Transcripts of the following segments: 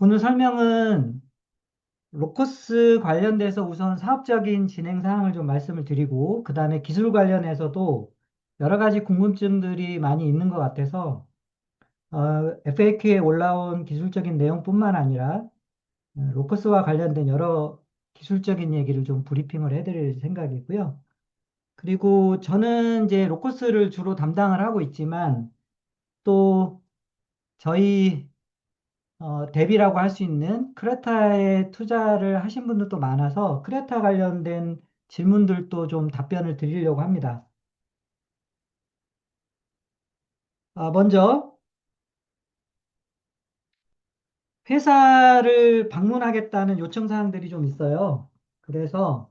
오늘 설명은 로커스 관련돼서 우선 사업적인 진행 사항을 좀 말씀을 드리고, 그 다음에 기술 관련해서도 여러 가지 궁금증들이 많이 있는 것 같아서, FAQ에 올라온 기술적인 내용뿐만 아니라, 로커스와 관련된 여러 기술적인 얘기를 좀 브리핑을 해드릴 생각이고요. 그리고 저는 이제 로커스를 주로 담당을 하고 있지만, 또 저희 대비라고 할 수 있는 크레타에 투자를 하신 분들도 많아서 크레타 관련된 질문들도 좀 답변을 드리려고 합니다. 먼저 회사를 방문하겠다는 요청 사항들이 좀 있어요. 그래서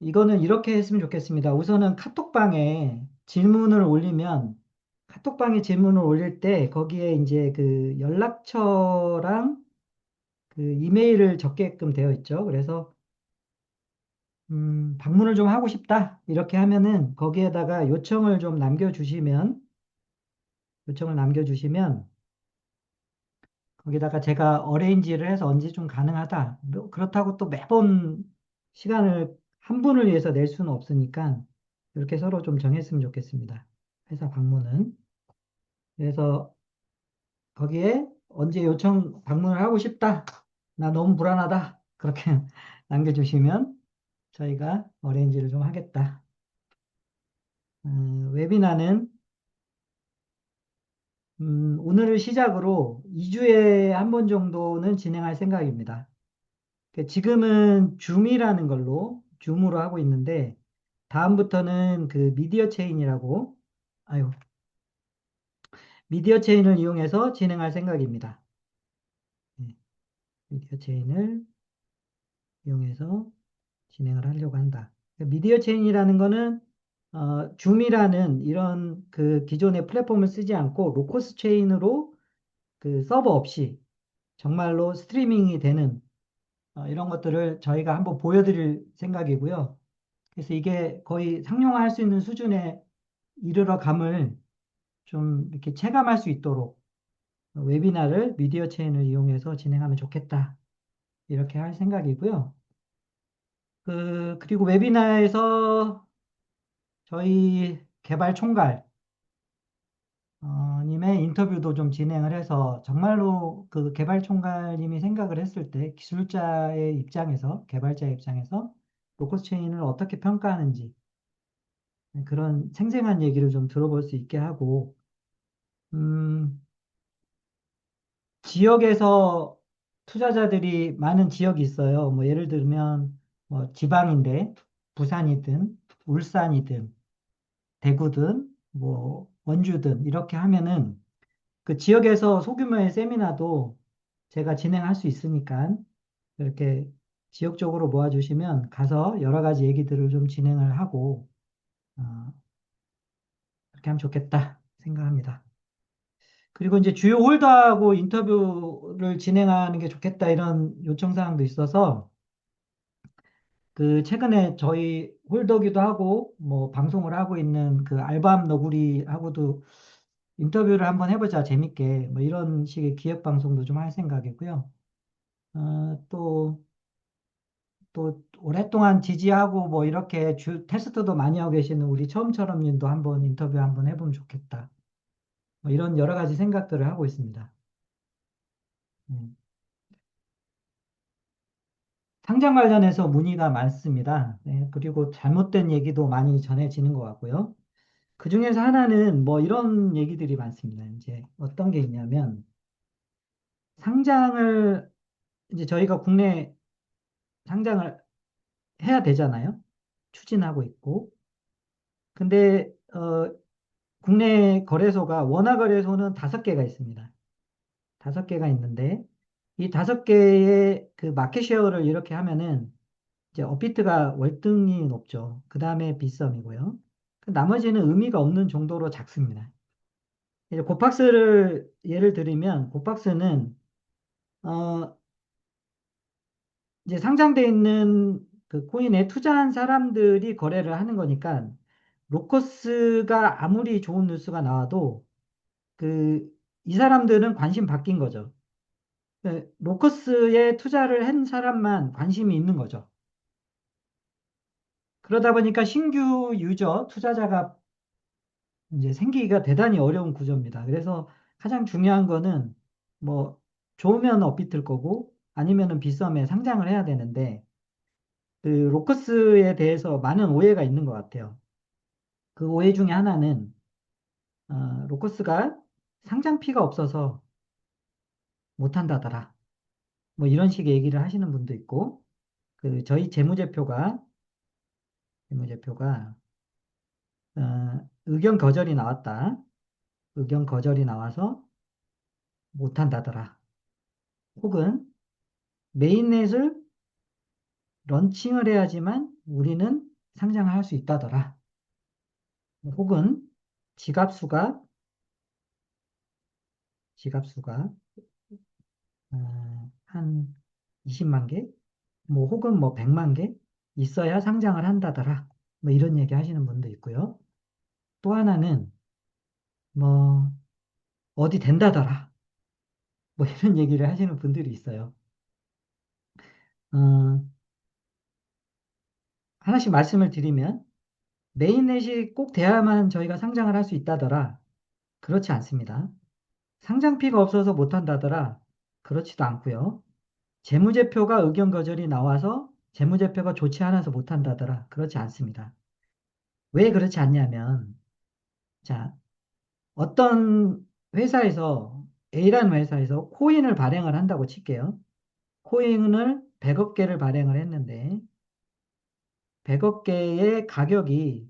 이거는 이렇게 했으면 좋겠습니다. 우선은 카톡방에 질문을 올리면 카톡방에 질문을 올릴 때 거기에 이제 그 연락처랑 그 이메일을 적게끔 되어 있죠. 그래서 방문을 좀 하고 싶다. 이렇게 하면은 거기에다가 요청을 남겨주시면 거기다가 제가 어레인지를 해서 언제 좀 가능하다. 뭐 그렇다고 또 매번 시간을 한 분을 위해서 낼 수는 없으니까 이렇게 서로 좀 정했으면 좋겠습니다. 회사 방문은. 그래서 거기에 언제 요청 방문을 하고 싶다. 나 너무 불안하다. 그렇게 남겨주시면 저희가 어레인지를 좀 하겠다. 웨비나는 오늘을 시작으로 2주에 한 번 정도는 진행할 생각입니다. 지금은 줌으로 하고 있는데, 다음부터는 그 아유, 미디어 체인을 이용해서 진행할 생각입니다. 네, 미디어 체인을 이용해서 진행을 하려고 한다. 미디어 체인이라는 거는, 줌이라는 이런 그 기존의 플랫폼을 쓰지 않고 로커스 체인으로 그 서버 없이 정말로 스트리밍이 되는 이런 것들을 저희가 한번 보여드릴 생각이고요. 그래서 이게 거의 상용화할 수 있는 수준에 이르러 감을 좀 이렇게 체감할 수 있도록 웨비나를 미디어 체인을 이용해서 진행하면 좋겠다. 이렇게 할 생각이고요. 그리고 웨비나에서 저희 개발 총괄 님의 인터뷰도 좀 진행을 해서 정말로 그 개발 총괄님이 생각을 했을 때 기술자의 입장에서 개발자의 입장에서 로커스 체인을 어떻게 평가하는지 그런 생생한 얘기를 좀 들어볼 수 있게 하고 음, 지역에서 투자자들이 많은 지역이 있어요. 뭐 예를 들면 뭐 지방인데 부산이든 울산이든 대구든 뭐 원주든 이렇게 하면은 그 지역에서 소규모의 세미나도 제가 진행할 수 있으니까 이렇게 지역적으로 모아주시면 가서 여러 가지 얘기들을 좀 진행을 하고 어, 그렇게 하면 좋겠다 생각합니다. 그리고 이제 주요 홀더하고 인터뷰를 진행하는 게 좋겠다 이런 요청 사항도 있어서 그 최근에 저희 홀더기도 하고 뭐 방송을 하고 있는 그 알밤 너구리하고도 인터뷰를 한번 해보자 재밌게 뭐 이런 식의 기획 방송도 좀 할 생각이고요. 또 오랫동안 지지하고 뭐 이렇게 테스트도 많이 하고 계시는 우리 처음처럼 님도 한번 인터뷰 한번 해보면 좋겠다. 뭐 이런 여러 가지 생각들을 하고 있습니다. 음. 상장 관련해서 문의가 많습니다. 네, 그리고 잘못된 얘기도 많이 전해지는 것 같고요. 그 중에서 하나는 뭐 이런 얘기들이 많습니다. 이제 어떤 게 있냐면 상장을 이제 저희가 국내 상장을 해야 되잖아요. 추진하고 있고. 근데 국내 거래소가 원화 거래소는 5개가 있습니다. 5개가 있는데 이 5개의 그 마켓 쉐어를 이렇게 하면은 이제 업비트가 월등히 높죠. 그 다음에 빗썸이고요. 나머지는 의미가 없는 정도로 작습니다. 이제 고팍스를 예를 들면 고팍스는 어 이제 상장돼 있는 그 코인에 투자한 사람들이 거래를 하는 거니까 로커스가 아무리 좋은 뉴스가 나와도 그 이 사람들은 관심 바뀐 거죠. 네, 로커스에 투자를 한 사람만 관심이 있는 거죠. 그러다 보니까 신규 유저, 투자자가 이제 생기기가 대단히 어려운 구조입니다. 그래서 가장 중요한 거는 뭐 좋으면 업비트일 거고 아니면은 비썸에 상장을 해야 되는데 그 로커스에 대해서 많은 오해가 있는 것 같아요. 그 오해 중에 하나는 로커스가 상장피가 없어서 못한다더라. 뭐 이런 식의 얘기를 하시는 분도 있고 그 저희 재무제표가 의견 거절이 나왔다. 의견 거절이 나와서 못한다더라. 혹은 메인넷을 런칭을 해야지만 우리는 상장을 할 수 있다더라. 혹은 지갑수가 지갑수가 한 20만 개, 뭐 혹은 뭐 100만 개 있어야 상장을 한다더라. 뭐 이런 얘기 하시는 분도 있고요. 또 하나는 뭐 어디 된다더라. 뭐 이런 얘기를 하시는 분들이 있어요. 어, 하나씩 말씀을 드리면 메인넷이 꼭 돼야만 저희가 상장을 할 수 있다더라. 그렇지 않습니다. 상장피가 없어서 못한다더라. 그렇지도 않고요. 재무제표가 의견 거절이 나와서 재무제표가 좋지 않아서 못한다더라. 그렇지 않습니다. 왜 그렇지 않냐면, 자, 어떤 회사에서, A라는 회사에서 코인을 발행을 한다고 칠게요. 코인을 100억 개를 발행을 했는데, 100억 개의 가격이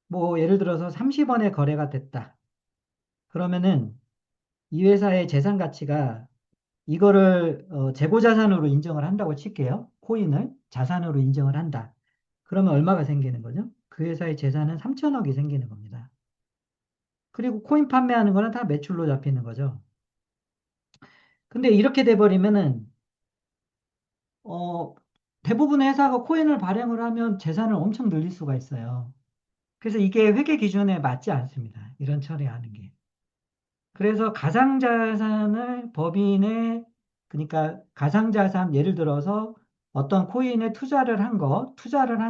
뭐 예를 들어서 30원에 거래가 됐다. 그러면은 이 회사의 재산 가치가 이거를 재고자산으로 인정을 한다고 칠게요. 코인을 자산으로 인정을 한다. 그러면 얼마가 생기는 거죠? 그 회사의 재산은 3천억이 생기는 겁니다. 그리고 코인 판매하는 거는 다 매출로 잡히는 거죠. 근데 이렇게 돼버리면은 어, 대부분의 회사가 코인을 발행을 하면 재산을 엄청 늘릴 수가 있어요. 그래서 이게 회계 기준에 맞지 않습니다. 이런 처리하는 게. 그래서 가상자산을 법인의 그러니까 가상자산 예를 들어서 어떤 코인에 투자를 한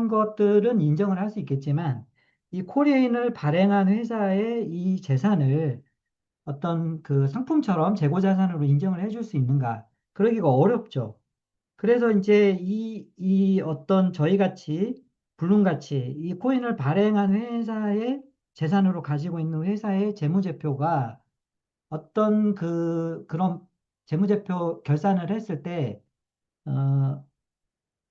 것들은 인정을 할 수 있겠지만 이 코인을 발행한 회사의 이 재산을 어떤 그 상품처럼 재고자산으로 인정을 해줄 수 있는가? 그러기가 어렵죠. 그래서 이제 이 어떤 저희 같이 불문같이 이 코인을 발행한 회사의 재산으로 가지고 있는 회사의 재무제표가 어떤 그런 재무제표 결산을 했을 때, 어,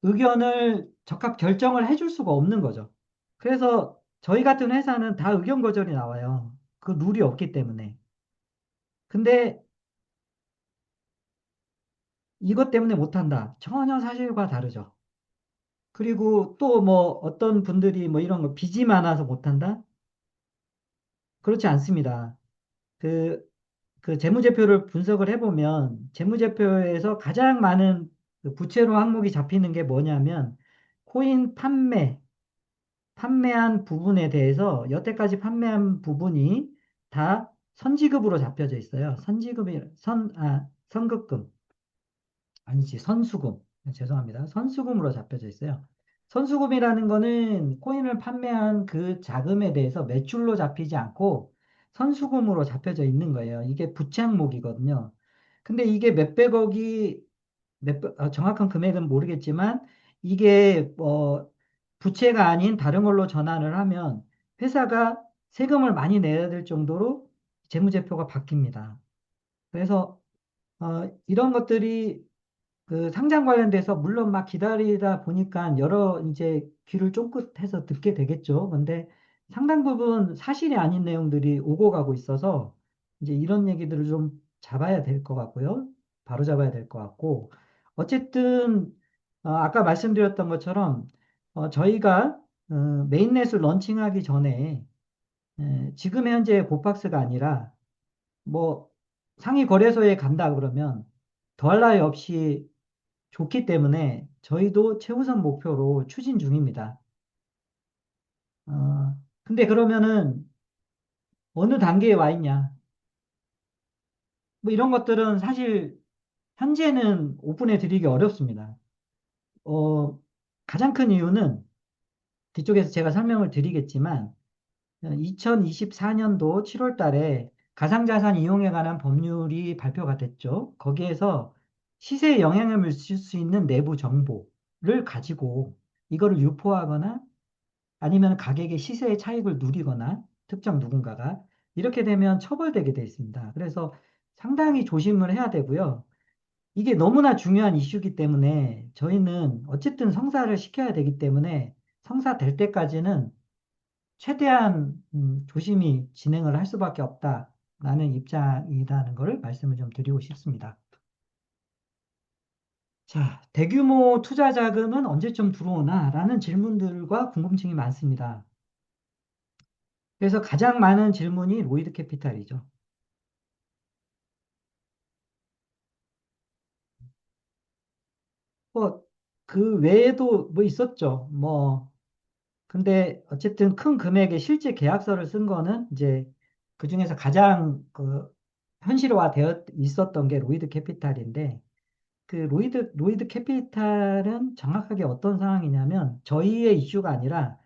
의견을 적합 결정을 해줄 수가 없는 거죠. 그래서 저희 같은 회사는 다 의견 거절이 나와요. 그 룰이 없기 때문에. 근데 이것 때문에 못한다. 전혀 사실과 다르죠. 그리고 또 뭐 어떤 분들이 뭐 이런 거 빚이 많아서 못한다? 그렇지 않습니다. 그 그 재무제표를 분석을 해보면 재무제표에서 가장 많은 그 부채로 항목이 잡히는 게 뭐냐면 코인 판매한 부분에 대해서 여태까지 판매한 부분이 다 선지급으로 잡혀져 있어요. 선급금. 아니지, 선수금. 죄송합니다. 선수금으로 잡혀져 있어요. 선수금이라는 거는 코인을 판매한 그 자금에 대해서 매출로 잡히지 않고 선수금으로 잡혀져 있는 거예요. 이게 부채 항목이거든요. 근데 이게 몇백억이, 정확한 금액은 모르겠지만 이게 부채가 아닌 다른 걸로 전환을 하면 회사가 세금을 많이 내야 될 정도로 재무제표가 바뀝니다. 그래서 이런 것들이 그 상장 관련돼서 물론 막 기다리다 보니까 여러 이제 귀를 쫑긋해서 듣게 되겠죠. 근데 상당 부분 사실이 아닌 내용들이 오고 가고 있어서 이제 이런 얘기들을 좀 잡아야 될 것 같고요. 바로 잡아야 될 것 같고. 어쨌든, 아까 말씀드렸던 것처럼, 저희가 메인넷을 런칭하기 전에, 지금 현재 고팍스가 아니라, 뭐, 상위 거래소에 간다 그러면, 더할 나위 없이 좋기 때문에 저희도 최우선 목표로 추진 중입니다. 근데 그러면은 어느 단계에 와 있냐? 뭐 이런 것들은 사실 현재는 오픈해 드리기 어렵습니다. 어, 가장 큰 이유는 뒤쪽에서 제가 설명을 드리겠지만 2024년도 7월 달에 가상자산 이용에 관한 법률이 발표가 됐죠. 거기에서 시세에 영향을 미칠 수 있는 내부 정보를 가지고 이거를 유포하거나 아니면 가격의 시세의 차익을 누리거나 특정 누군가가 이렇게 되면 처벌되게 돼 있습니다. 그래서 상당히 조심을 해야 되고요. 이게 너무나 중요한 이슈이기 때문에 저희는 어쨌든 성사를 시켜야 되기 때문에 성사될 때까지는 최대한 조심히 진행을 할 수밖에 없다라는 입장이라는 것을 말씀을 좀 드리고 싶습니다. 자, 대규모 투자 자금은 언제쯤 들어오나라는 질문들과 궁금증이 많습니다. 그래서 가장 많은 질문이 로이드 캐피탈이죠. 뭐, 그 외에도 뭐 있었죠. 뭐, 근데 어쨌든 큰 금액의 실제 계약서를 쓴 거는 이제 그 중에서 가장 그 현실화 되어 있었던 게 로이드 캐피탈인데 그 로이드 캐피탈은 정확하게 어떤 상황이냐면 저희의 이슈가 아니라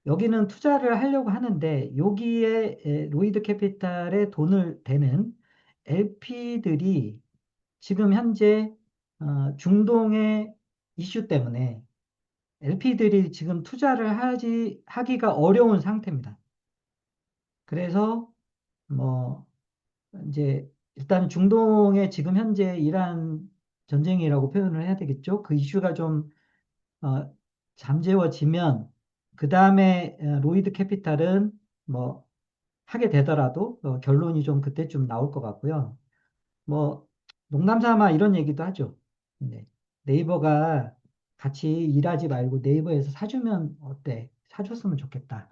여기는 투자를 하려고 하는데 여기에 로이드 캐피탈에 돈을 대는 LP들이 지금 현재 중동의 이슈 때문에 LP들이 지금 투자를 하기가 어려운 상태입니다. 그래서 뭐 이제 일단 중동의 지금 현재 이란 전쟁이라고 표현을 해야 되겠죠. 그 이슈가 좀 어, 잠재워지면 그 다음에 로이드 캐피탈은 뭐 하게 되더라도 결론이 좀 그때쯤 나올 것 같고요. 뭐 농담삼아 이런 얘기도 하죠. 네. 네이버가 같이 일하지 말고 네이버에서 사주면 어때? 사줬으면 좋겠다.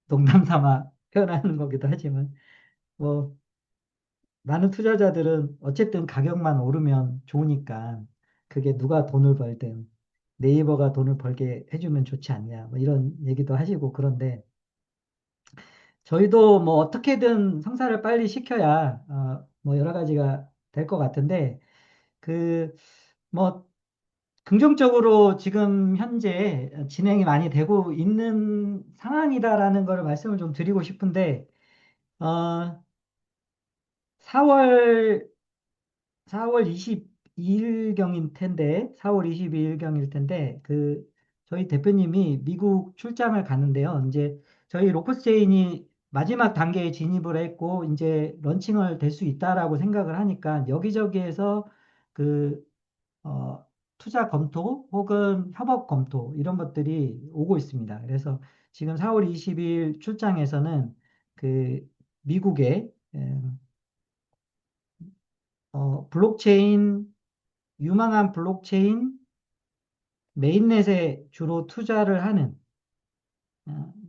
농담삼아 표현하는 거기도 하지만 뭐 많은 투자자들은 어쨌든 가격만 오르면 좋으니까 그게 누가 돈을 벌든 네이버가 돈을 벌게 해주면 좋지 않냐 뭐 이런 얘기도 하시고 그런데 저희도 뭐 어떻게든 성사를 빨리 시켜야 뭐 여러 가지가 될 것 같은데 그 뭐 긍정적으로 지금 현재 진행이 많이 되고 있는 상황이다라는 걸 말씀을 좀 드리고 싶은데 어 4월 4월 22일경일 텐데, 4월 22일경일 텐데, 저희 대표님이 미국 출장을 가는데요. 이제 저희 로커스체인이 마지막 단계에 진입을 했고, 이제 런칭을 될 수 있다라고 생각을 하니까 여기저기에서 그, 어, 투자 검토 혹은 협업 검토 이런 것들이 오고 있습니다. 그래서 지금 4월 20일 출장에서는 그 미국의 블록체인 유망한 블록체인 메인넷에 주로 투자를 하는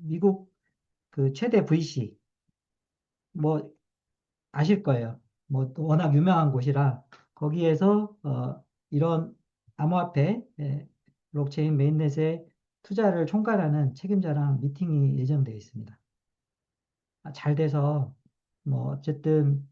미국 그 최대 VC 뭐 아실 거예요. 뭐 또 워낙 유명한 곳이라 거기에서 이런 암호화폐 블록체인 메인넷에 투자를 총괄하는 책임자랑 미팅이 예정되어 있습니다. 잘 돼서 뭐 어쨌든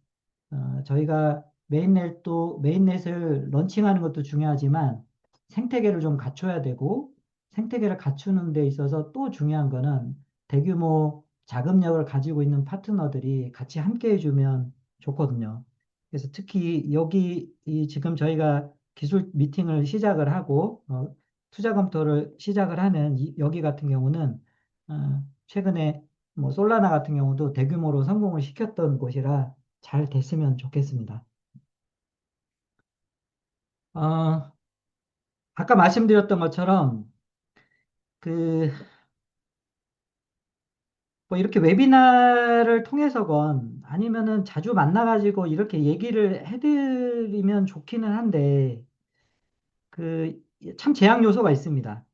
저희가 메인넷을 런칭하는 것도 중요하지만 생태계를 좀 갖춰야 되고 생태계를 갖추는 데 있어서 또 중요한 거는 대규모 자금력을 가지고 있는 파트너들이 같이 함께 해주면 좋거든요. 그래서 특히 여기 지금 저희가 기술 미팅을 시작을 하고 투자 검토를 시작을 하는 여기 같은 경우는 최근에 뭐 솔라나 같은 경우도 대규모로 성공을 시켰던 곳이라 잘 됐으면 좋겠습니다. 어, 아까 말씀드렸던 것처럼 그 뭐 이렇게 웨비나를 통해서건 아니면은 자주 만나가지고 이렇게 얘기를 해드리면 좋기는 한데 그 참 제약 요소가 있습니다.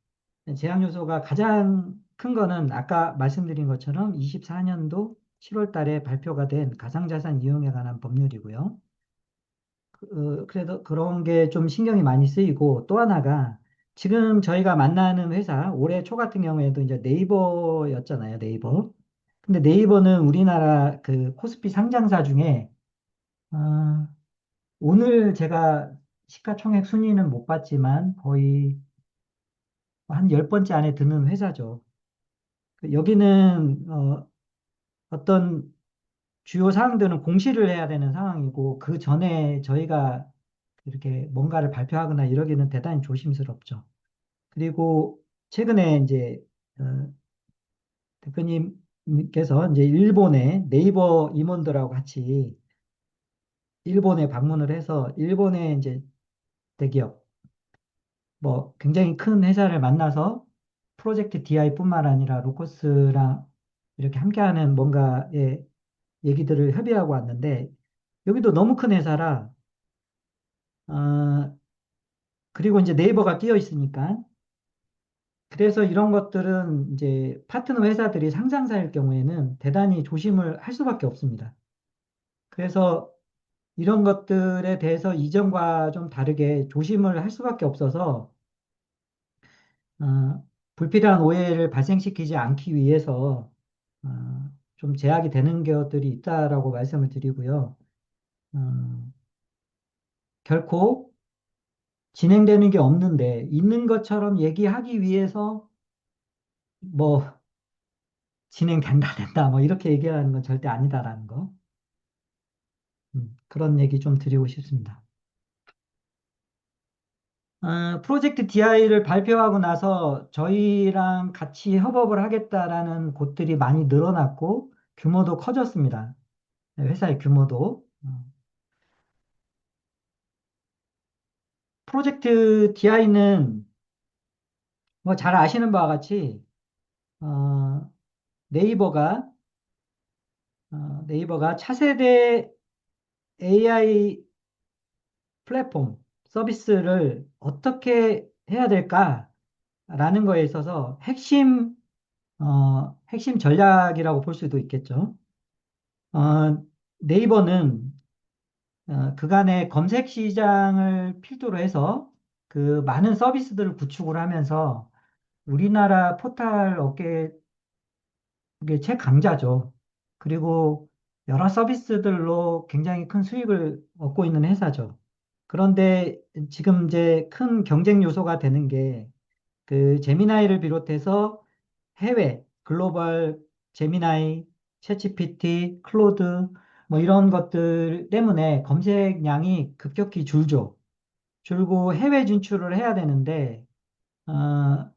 제약 요소가 가장 큰 거는 아까 말씀드린 것처럼 24년도 7월 달에 발표가 된 가상자산 이용에 관한 법률이고요. 그래도 그런 게 좀 신경이 많이 쓰이고 또 하나가 지금 저희가 만나는 회사 올해 초 같은 경우에도 이제 네이버였잖아요, 네이버. 근데 네이버는 우리나라 그 코스피 상장사 중에 어, 오늘 제가 시가총액 순위는 못 봤지만 거의 한 10번째 안에 드는 회사죠. 여기는 어떤 주요 사항들은 공시를 해야 되는 상황이고 그 전에 저희가 이렇게 뭔가를 발표하거나 이러기는 대단히 조심스럽죠. 그리고 최근에 이제 어, 대표님께서 이제 일본의 네이버 임원들하고 같이 일본에 방문을 해서 일본의 이제 대기업 뭐 굉장히 큰 회사를 만나서 프로젝트 DI뿐만 아니라 로커스랑 이렇게 함께하는 뭔가의 얘기들을 협의하고 왔는데 여기도 너무 큰 회사라 어, 그리고 이제 네이버가 끼어 있으니까 그래서 이런 것들은 이제 파트너 회사들이 상장사일 경우에는 대단히 조심을 할 수밖에 없습니다. 그래서 이런 것들에 대해서 이전과 좀 다르게 조심을 할 수밖에 없어서 불필요한 오해를 발생시키지 않기 위해서 좀 제약이 되는 것들이 있다라고 말씀을 드리고요. 어, 결코 진행되는 게 없는데 있는 것처럼 얘기하기 위해서 뭐 진행된다 된다 뭐 이렇게 얘기하는 건 절대 아니다라는 거. 그런 얘기 좀 드리고 싶습니다. 프로젝트 DI를 발표하고 나서 저희랑 같이 협업을 하겠다라는 곳들이 많이 늘어났고 규모도 커졌습니다. 네, 회사의 규모도. 프로젝트 DI는 뭐 잘 아시는 바와 같이 어, 네이버가 네이버가 차세대 AI 플랫폼 서비스를 어떻게 해야 될까라는 거에 있어서 핵심 전략이라고 볼 수도 있겠죠. 어, 네이버는 그간의 검색 시장을 필두로 해서 그 많은 서비스들을 구축을 하면서 우리나라 포털 업계의 최강자죠. 그리고 여러 서비스들로 굉장히 큰 수익을 얻고 있는 회사죠. 그런데 지금 이제 큰 경쟁 요소가 되는 게 그 제미나이를 비롯해서 해외 글로벌 제미나이, 챗GPT, 클로드 뭐 이런 것들 때문에 검색량이 급격히 줄죠. 줄고 해외 진출을 해야 되는데 어,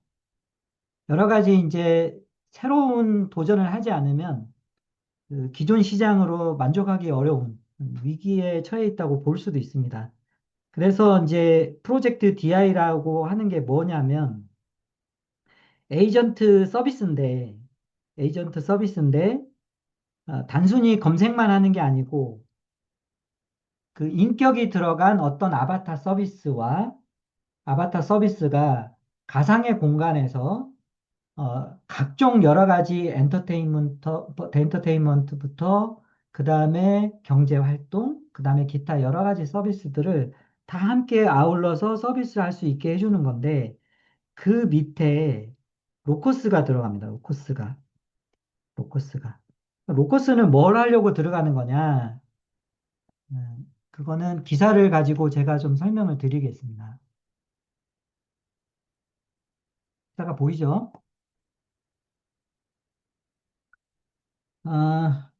여러 가지 이제 새로운 도전을 하지 않으면 그 기존 시장으로 만족하기 어려운 위기에 처해 있다고 볼 수도 있습니다. 그래서 이제 프로젝트 DI라고 하는 게 뭐냐면 에이전트 서비스인데 에이전트 서비스인데 단순히 검색만 하는 게 아니고 그 인격이 들어간 어떤 아바타 서비스가 가상의 공간에서 각종 여러 가지 엔터테인먼트부터 그 다음에 경제 활동, 그 다음에 기타 여러 가지 서비스들을 다 함께 아울러서 서비스할 수 있게 해주는 건데 그 밑에 로커스가 들어갑니다. 로커스가. 로커스는 뭘 하려고 들어가는 거냐? 그거는 기사를 가지고 제가 좀 설명을 드리겠습니다. 기사가 보이죠? 어,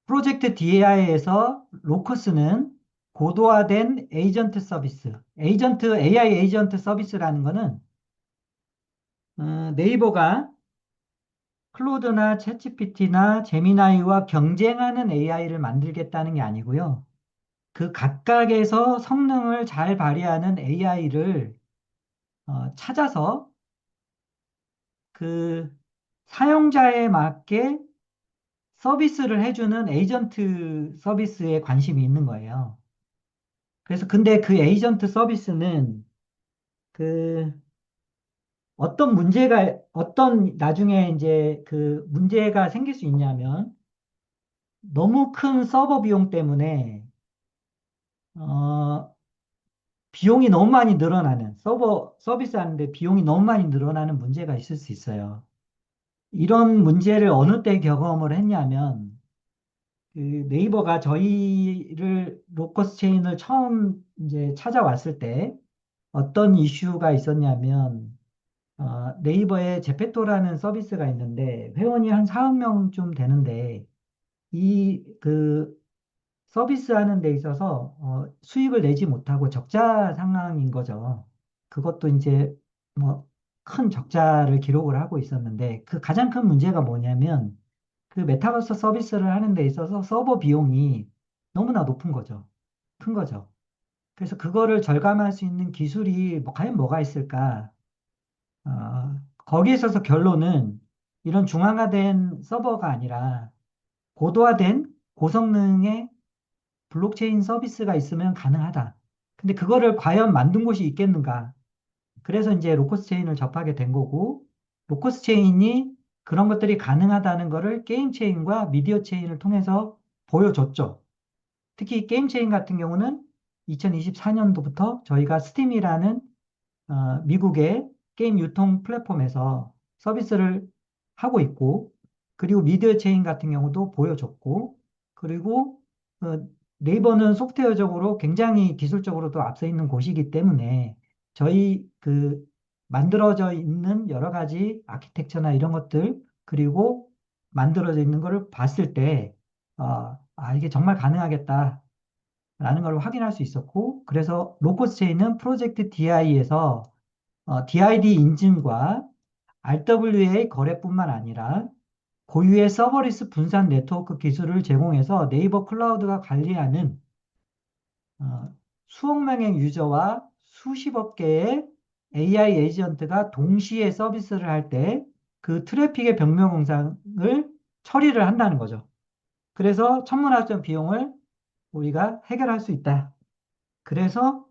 프로젝트 DAI에서 로커스는 고도화된 에이전트 서비스, AI 에이전트 서비스라는 거는 네이버가 클로드나 챗GPT나 제미나이와 경쟁하는 AI를 만들겠다는 게 아니고요. 그 각각에서 성능을 잘 발휘하는 AI를 찾아서 그 사용자에 맞게 서비스를 해주는 에이전트 서비스에 관심이 있는 거예요. 그래서 근데 그 에이전트 서비스는 그 어떤 나중에 이제 그 문제가 생길 수 있냐면 너무 큰 서버 비용 때문에 어, 비용이 너무 많이 늘어나는 서버 서비스 하는데 비용이 너무 많이 늘어나는 문제가 있을 수 있어요. 이런 문제를 어느 때 경험을 했냐면 그 네이버가 저희를 로커스 체인을 처음 이제 찾아왔을 때 어떤 이슈가 있었냐면 네이버에 제페토라는 서비스가 있는데 회원이 한 4억 명쯤 되는데 이 서비스 하는 데 있어서 수익을 내지 못하고 적자 상황인 거죠. 그것도 이제 뭐 큰 적자를 기록을 하고 있었는데 그 가장 큰 문제가 뭐냐면 그 메타버스 서비스를 하는 데 있어서 서버 비용이 너무나 높은 거죠. 큰 거죠. 그래서 그거를 절감할 수 있는 기술이 과연 뭐가 있을까? 거기에 있어서 결론은 이런 중앙화된 서버가 아니라 고도화된 고성능의 블록체인 서비스가 있으면 가능하다. 근데 그거를 과연 만든 곳이 있겠는가? 그래서 이제 로커스 체인을 접하게 된 거고, 로커스 체인이 그런 것들이 가능하다는 거를 게임 체인과 미디어 체인을 통해서 보여줬죠. 특히 게임 체인 같은 경우는 2024년도부터 저희가 스팀이라는 미국의 게임 유통 플랫폼에서 서비스를 하고 있고, 그리고 미디어 체인 같은 경우도 보여줬고, 그리고 어, 네이버는 소프트웨어적으로 굉장히 기술적으로도 앞서 있는 곳이기 때문에 저희 만들어져 있는 여러 가지 아키텍처나 이런 것들, 그리고 만들어져 있는 거를 봤을 때, 이게 정말 가능하겠다. 라는 걸 확인할 수 있었고, 그래서 로커스 체인은 프로젝트 DI에서 DID 인증과 RWA 거래뿐만 아니라 고유의 서버리스 분산 네트워크 기술을 제공해서 네이버 클라우드가 관리하는 수억 명의 유저와 수십억 개의 AI 에이전트가 동시에 서비스를 할 때 그 트래픽의 병명 공상을 처리를 한다는 거죠. 그래서 천문학적 비용을 우리가 해결할 수 있다. 그래서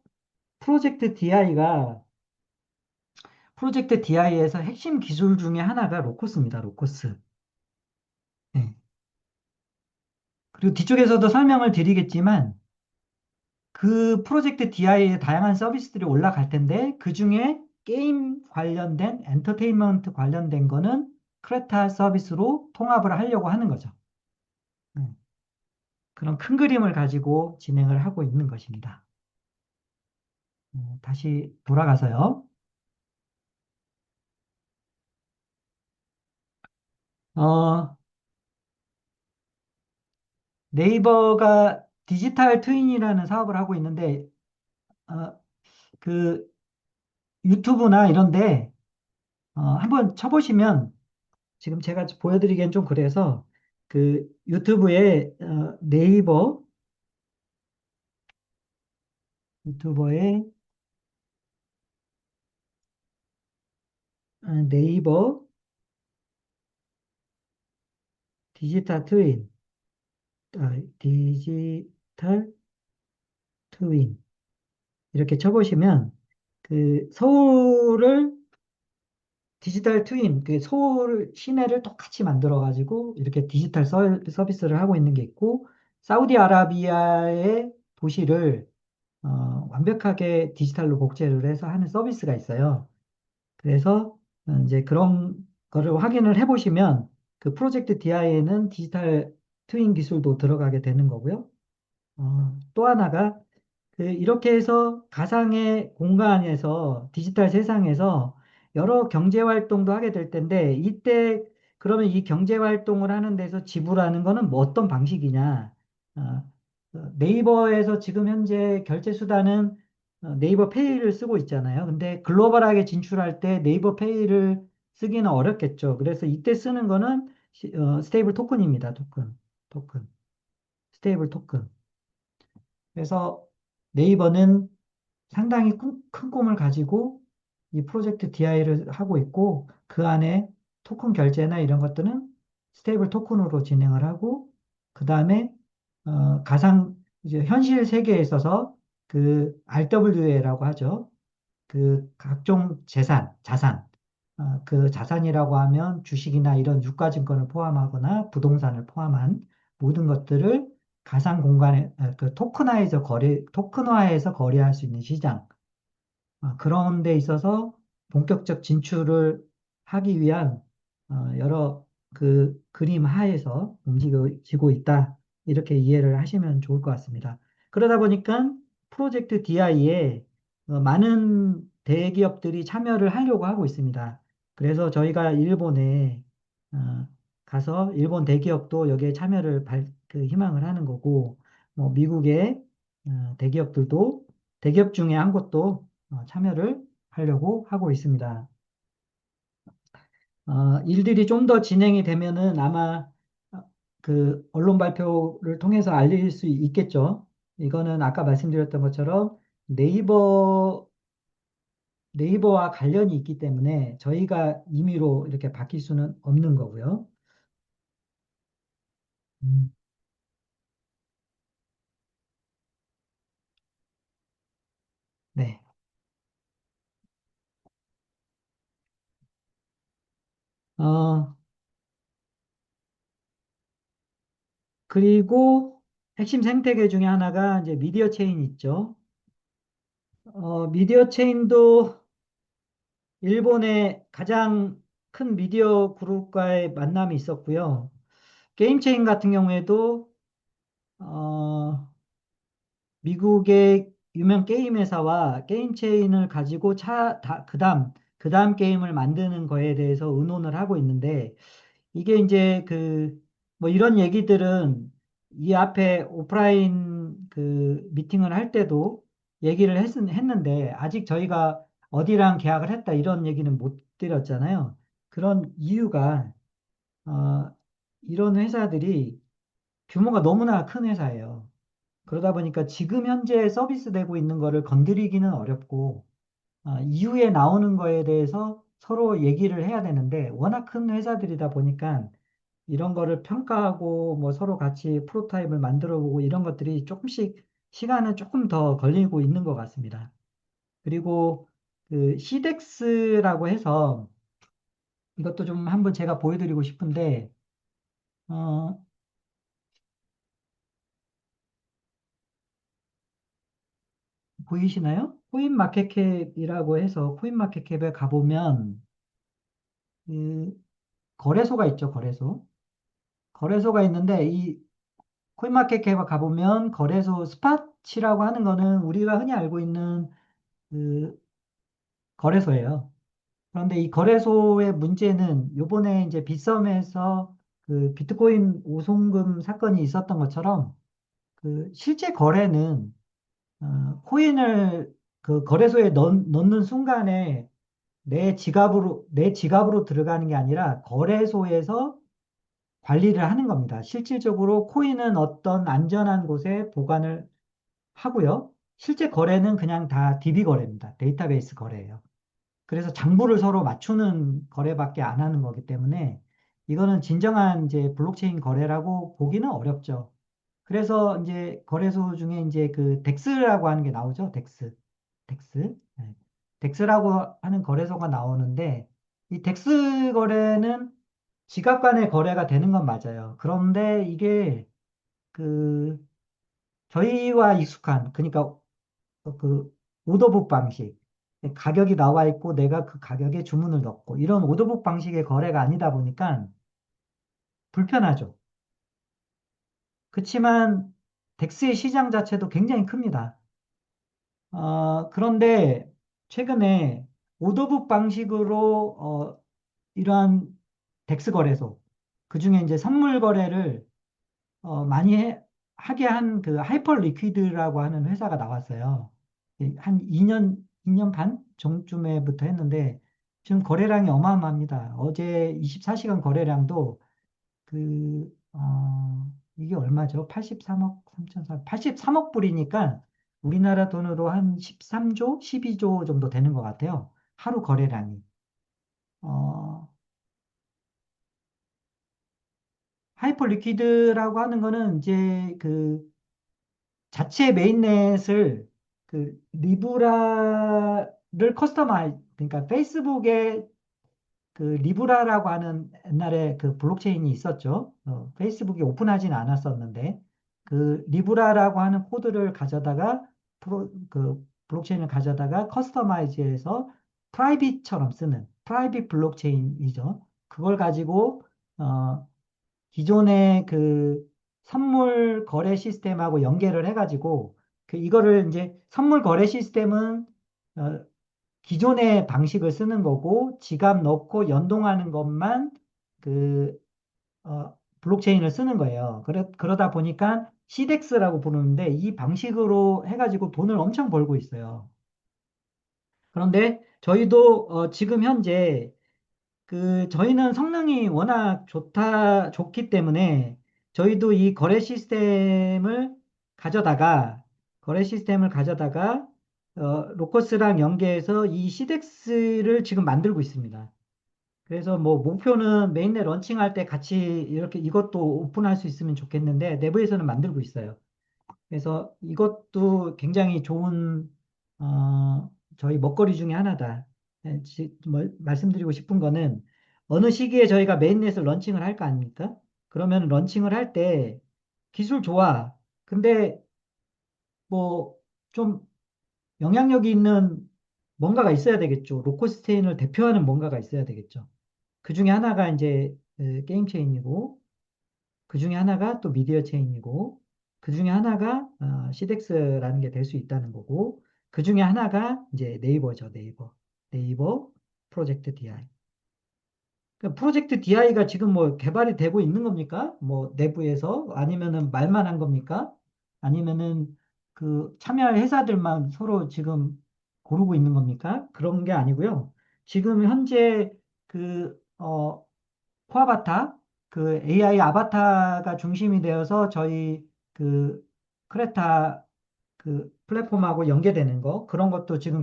프로젝트 DI가 프로젝트 DI에서 핵심 기술 중에 하나가 로커스입니다. 로커스. 네. 그리고 뒤쪽에서도 설명을 드리겠지만 그 프로젝트 DI에 다양한 서비스들이 올라갈 텐데 그 중에 게임 관련된 엔터테인먼트 관련된 거는 크레타 서비스로 통합을 하려고 하는 거죠. 네. 그런 큰 그림을 가지고 진행을 하고 있는 것입니다. 다시 돌아가서요. 어, 네이버가 디지털 트윈이라는 사업을 하고 있는데 어, 그 유튜브나 이런데 한번 쳐보시면 지금 제가 보여드리기엔 좀 그래서 유튜브에 유튜버에 네이버 디지털 트윈, 디지털 트윈 이렇게 쳐보시면 서울을 디지털 트윈, 서울 시내를 똑같이 만들어가지고 이렇게 디지털 서비스를 하고 있는 게 있고 사우디아라비아의 도시를 완벽하게 디지털로 복제를 해서 하는 서비스가 있어요. 그래서 이제 그런 거를 확인을 해보시면 그 프로젝트 DI에는 디지털 트윈 기술도 들어가게 되는 거고요. 또 하나가 이렇게 해서 가상의 공간에서 디지털 세상에서 여러 경제 활동도 하게 될 텐데 이때 그러면 이 경제 활동을 하는 데서 지불하는 거는 뭐 어떤 방식이냐? 어, 네이버에서 지금 현재 결제 수단은 네이버 페이를 쓰고 있잖아요. 근데 글로벌하게 진출할 때 네이버 페이를 쓰기는 어렵겠죠. 그래서 이때 쓰는 거는 스테이블 토큰입니다. 토큰, 스테이블 토큰. 그래서 네이버는 상당히 큰 꿈을 가지고 이 프로젝트 DI를 하고 있고 그 안에 토큰 결제나 이런 것들은 스테이블 토큰으로 진행을 하고 그 다음에 가상 이제 현실 세계에 있어서 RWA라고 하죠. 각종 자산, 그 자산이라고 하면 주식이나 이런 유가증권을 포함하거나 부동산을 포함한 모든 것들을 가상 공간에, 토큰화해서 거래할 수 있는 시장, 그런 데 있어서 본격적 진출을 하기 위한 여러 그림 하에서 움직여지고 있다. 이렇게 이해를 하시면 좋을 것 같습니다. 그러다 보니까 프로젝트 DI에 많은 대기업들이 참여를 하려고 하고 있습니다. 그래서 저희가 일본에 어, 가서 일본 대기업도 여기에 참여를 희망을 하는 거고, 뭐 미국의 대기업들도 대기업 중에 한 곳도 참여를 하려고 하고 있습니다. 일들이 좀 더 진행이 되면은 아마 그 언론 발표를 통해서 알릴 수 있겠죠. 이거는 아까 말씀드렸던 것처럼 네이버와 관련이 있기 때문에 저희가 임의로 이렇게 바뀔 수는 없는 거고요. 음, 네. 어, 그리고 핵심 생태계 중에 하나가 이제 미디어 체인 있죠. 미디어 체인도 일본의 가장 큰 미디어 그룹과의 만남이 있었고요. 게임 체인 같은 경우에도 어, 미국의 유명 게임 회사와 게임 체인을 가지고 그다음 게임을 만드는 거에 대해서 의논을 하고 있는데 이게 이제 뭐 이런 얘기들은 이 앞에 오프라인 미팅을 할 때도 했는데 아직 저희가 어디랑 계약을 했다 이런 얘기는 못 드렸잖아요. 그런 이유가 어, 이런 회사들이 규모가 너무나 큰 회사예요. 그러다 보니까 지금 현재 서비스되고 있는 거를 건드리기는 어렵고, 이후에 나오는 거에 대해서 서로 얘기를 해야 되는데, 워낙 큰 회사들이다 보니까 이런 거를 평가하고 뭐 서로 같이 프로타입을 만들어 보고 이런 것들이 조금씩 시간은 조금 더 걸리고 있는 것 같습니다. 그리고 시덱스라고 해서 이것도 좀 한번 제가 보여드리고 싶은데, 어, 보이시나요? 코인마켓캡이라고 해서 코인마켓캡에 가보면 그 거래소가 있죠, 거래소. 거래소가 있는데 이 코인마켓캡에 가보면 거래소 스팟이라고 하는 거는 우리가 흔히 알고 있는 그 거래소예요. 그런데 이 거래소의 문제는 요번에 이제 빗썸에서 비트코인 우송금 사건이 있었던 것처럼 실제 거래는 코인을 거래소에 넣는 순간에 내 지갑으로 들어가는 게 아니라 거래소에서 관리를 하는 겁니다. 실질적으로 코인은 어떤 안전한 곳에 보관을 하고요. 실제 거래는 그냥 다 DB 거래입니다. 데이터베이스 거래예요. 그래서 장부를 서로 맞추는 거래밖에 안 하는 거기 때문에 이거는 진정한 이제 블록체인 거래라고 보기는 어렵죠. 그래서 이제 거래소 중에 이제 덱스라고 하는 게 나오죠. 덱스. 덱스. 네. 덱스라고 하는 거래소가 나오는데 이 덱스 거래는 지갑 간의 거래가 되는 건 맞아요. 그런데 이게 그 저희와 익숙한 그러니까 오더북 방식 가격이 나와 있고 내가 그 가격에 주문을 넣고 이런 오더북 방식의 거래가 아니다 보니까 불편하죠. 그렇지만 덱스의 시장 자체도 굉장히 큽니다. 그런데 최근에 오더북 방식으로 이러한 덱스 거래소, 그중에 이제 선물 거래를 많이 하게 한 하이퍼 리퀴드라고 하는 회사가 나왔어요. 한 2년 반 정쯤에부터 했는데 지금 거래량이 어마어마합니다. 어제 24시간 거래량도 이게 얼마죠? 83억 3천사 83억 불이니까 우리나라 돈으로 한 13조, 12조 정도 되는 것 같아요. 하루 거래량이. 어, 하이퍼 리퀴드라고 하는 거는 이제 자체 메인넷을 리브라를 그러니까 페이스북에 리브라라고 하는 옛날에 블록체인이 있었죠. 페이스북이 오픈하지는 않았었는데 리브라라고 하는 코드를 가져다가 블록체인을 가져다가 커스터마이즈해서 프라이빗처럼 쓰는 프라이빗 블록체인이죠. 그걸 가지고 어, 기존의 선물 거래 시스템하고 연계를 해가지고 이거를 이제 선물 거래 시스템은 어, 기존의 방식을 쓰는 거고 지갑 넣고 연동하는 것만 그 블록체인을 쓰는 거예요. 그러다 보니까 CDEX라고 부르는데 이 방식으로 해가지고 돈을 엄청 벌고 있어요. 그런데 저희도 지금 현재 저희는 성능이 워낙 좋기 때문에 저희도 이 거래 시스템을 가져다가 로커스랑 연계해서 이 CDEX를 지금 만들고 있습니다. 그래서 뭐 목표는 메인넷 런칭할 때 같이 이렇게 이것도 오픈할 수 있으면 좋겠는데 내부에서는 만들고 있어요. 그래서 이것도 굉장히 좋은 저희 먹거리 중에 하나다. 말씀드리고 싶은 거는 어느 시기에 저희가 메인넷을 런칭을 할 거 아닙니까? 그러면 런칭을 할 때 기술 좋아. 근데 뭐 좀 영향력이 있는 뭔가가 있어야 되겠죠. 로코스테인을 대표하는 뭔가가 있어야 되겠죠. 그 중에 하나가 이제 게임 체인이고 그 중에 하나가 또 미디어 체인이고, 그 중에 하나가 CDEX라는 게 될 수 있다는 거고, 그 중에 하나가 이제 네이버죠, 네이버. 네이버 프로젝트 DI. 프로젝트 DI가 지금 뭐 개발이 되고 있는 겁니까? 뭐 내부에서 아니면은 말만 한 겁니까? 아니면은 참여할 회사들만 서로 지금 고르고 있는 겁니까? 그런 게 아니고요. 지금 현재 코아바타, AI 아바타가 중심이 되어서 저희 크레타 플랫폼하고 연계되는 거, 그런 것도 지금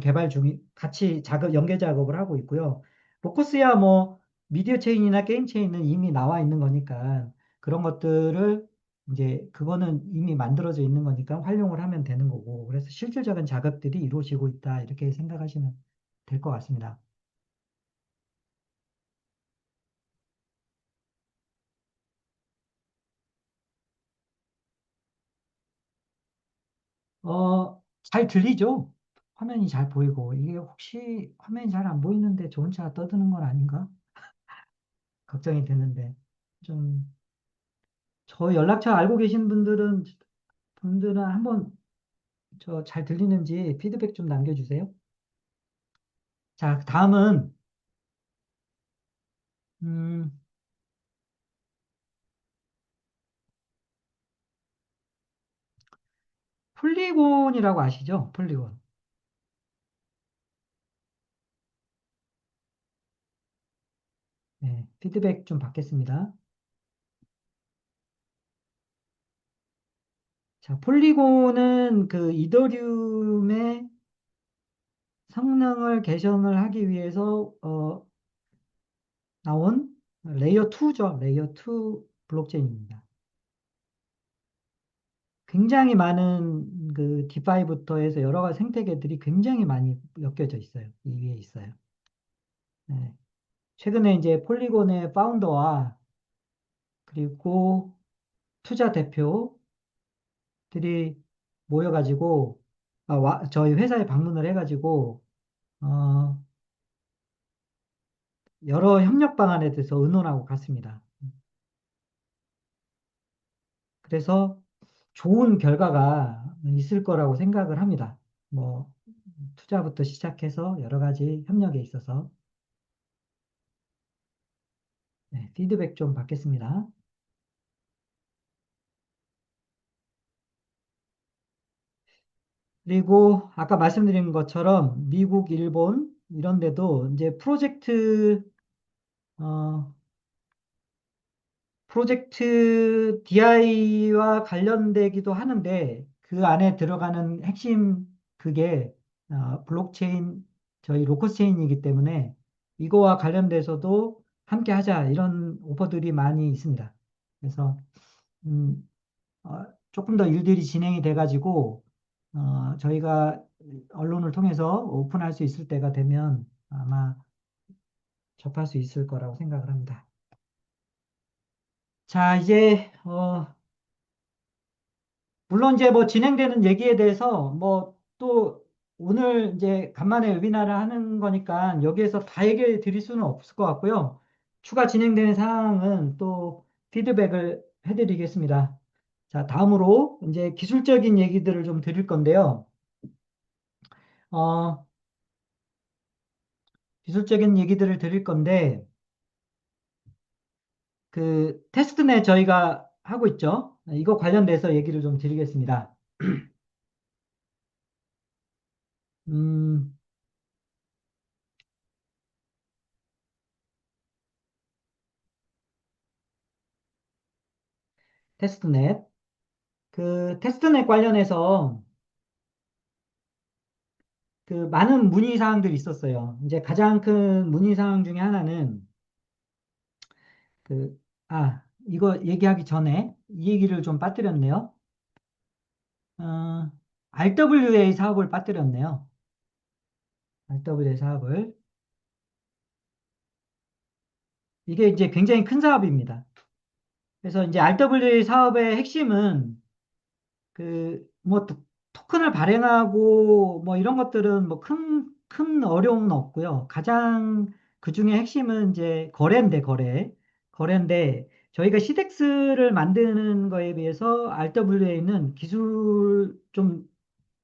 같이 연계 작업을 하고 있고요. 로커스야 뭐, 미디어 체인이나 게임 체인은 이미 나와 있는 거니까, 그런 것들을 이제, 그거는 이미 만들어져 있는 거니까 활용을 하면 되는 거고, 그래서 실질적인 작업들이 이루어지고 있다, 이렇게 생각하시면 될 것 같습니다. 잘 들리죠? 화면이 잘 보이고, 이게 혹시 화면이 잘 안 보이는데 저 혼자 떠드는 건 아닌가? 걱정이 되는데, 좀, 저 연락처 알고 계신 분들은 한번 저 잘 들리는지 피드백 좀 남겨주세요. 자, 다음은, 음, 폴리곤이라고 아시죠? 폴리곤. 네, 피드백 좀 받겠습니다. 자, 폴리곤은 이더리움의 성능을 개선을 하기 위해서, 나온 레이어 2죠. 레이어 2 블록체인입니다. 굉장히 많은 디파이부터 해서 여러 가지 생태계들이 굉장히 많이 엮여져 있어요. 이 위에 있어요. 네. 최근에 이제 폴리곤의 파운더와 그리고 투자 대표들이 모여가지고 저희 회사에 방문을 해가지고 어, 여러 협력 방안에 대해서 의논하고 갔습니다. 그래서 좋은 결과가 있을 거라고 생각을 합니다. 뭐 투자부터 시작해서 여러 가지 협력에 있어서 네, 피드백 좀 받겠습니다. 그리고 아까 말씀드린 것처럼 미국, 일본 이런 데도 이제 어, 프로젝트 DI와 관련되기도 하는데 그 안에 들어가는 핵심 그게 블록체인 저희 로커스체인이기 때문에 이거와 관련돼서도 함께 하자 이런 오퍼들이 많이 있습니다. 그래서 음, 조금 더 일들이 진행이 돼가지고 저희가 언론을 통해서 오픈할 수 있을 때가 되면 아마 접할 수 있을 거라고 생각을 합니다. 자, 이제 물론 이제 뭐 진행되는 얘기에 대해서 뭐 또 오늘 이제 간만에 웨비나를 하는 거니까 여기에서 다 얘기해 드릴 수는 없을 것 같고요. 추가 진행되는 사항은 또 피드백을 해드리겠습니다. 자, 다음으로 이제 기술적인 얘기들을 좀 드릴 건데요. 어, 기술적인 얘기들을 드릴 건데, 그 테스트넷 저희가 하고 있죠. 이거 관련돼서 얘기를 좀 드리겠습니다. 음, 테스트넷. 그 테스트넷 관련해서 그 많은 문의 사항들이 있었어요. 이제 가장 큰 문의 사항 중에 하나는 그, 이거 얘기하기 전에 이 얘기를 좀 빠뜨렸네요. 어, RWA 사업을 빠뜨렸네요. RWA 사업을. 이게 이제 굉장히 큰 사업입니다. 그래서 이제 RWA 사업의 핵심은 뭐 토큰을 발행하고 뭐 이런 것들은 뭐 큰 어려움은 없고요. 가장 그 중에 핵심은 이제 거래인데, 거래인데 저희가 시덱스를 만드는 거에 비해서 RWA는 기술 좀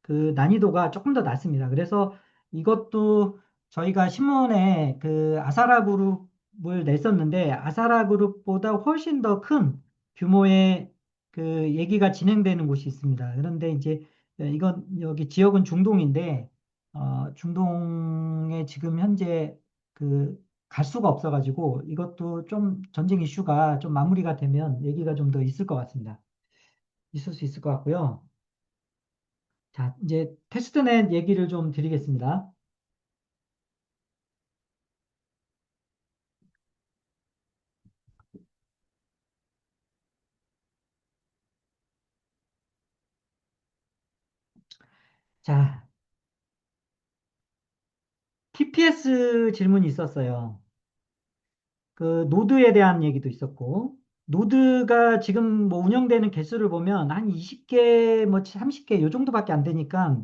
그 난이도가 조금 더 낮습니다. 그래서 이것도 저희가 신문에 그 아사라 그룹을 냈었는데 아사라 그룹보다 훨씬 더 큰 규모의 그 얘기가 진행되는 곳이 있습니다. 그런데 이제 이건 여기 지역은 중동인데 중동에 지금 현재 그 갈 수가 없어가지고 이것도 좀 전쟁 이슈가 좀 마무리가 되면 얘기가 좀 더 있을 것 같습니다. 있을 수 있을 것 같고요. 자, 이제 테스트넷 얘기를 좀 드리겠습니다. 자, TPS 질문이 있었어요. 그 노드에 대한 얘기도 있었고, 노드가 지금 뭐 운영되는 개수를 보면 한 20개, 뭐 30개 요 정도밖에 안 되니까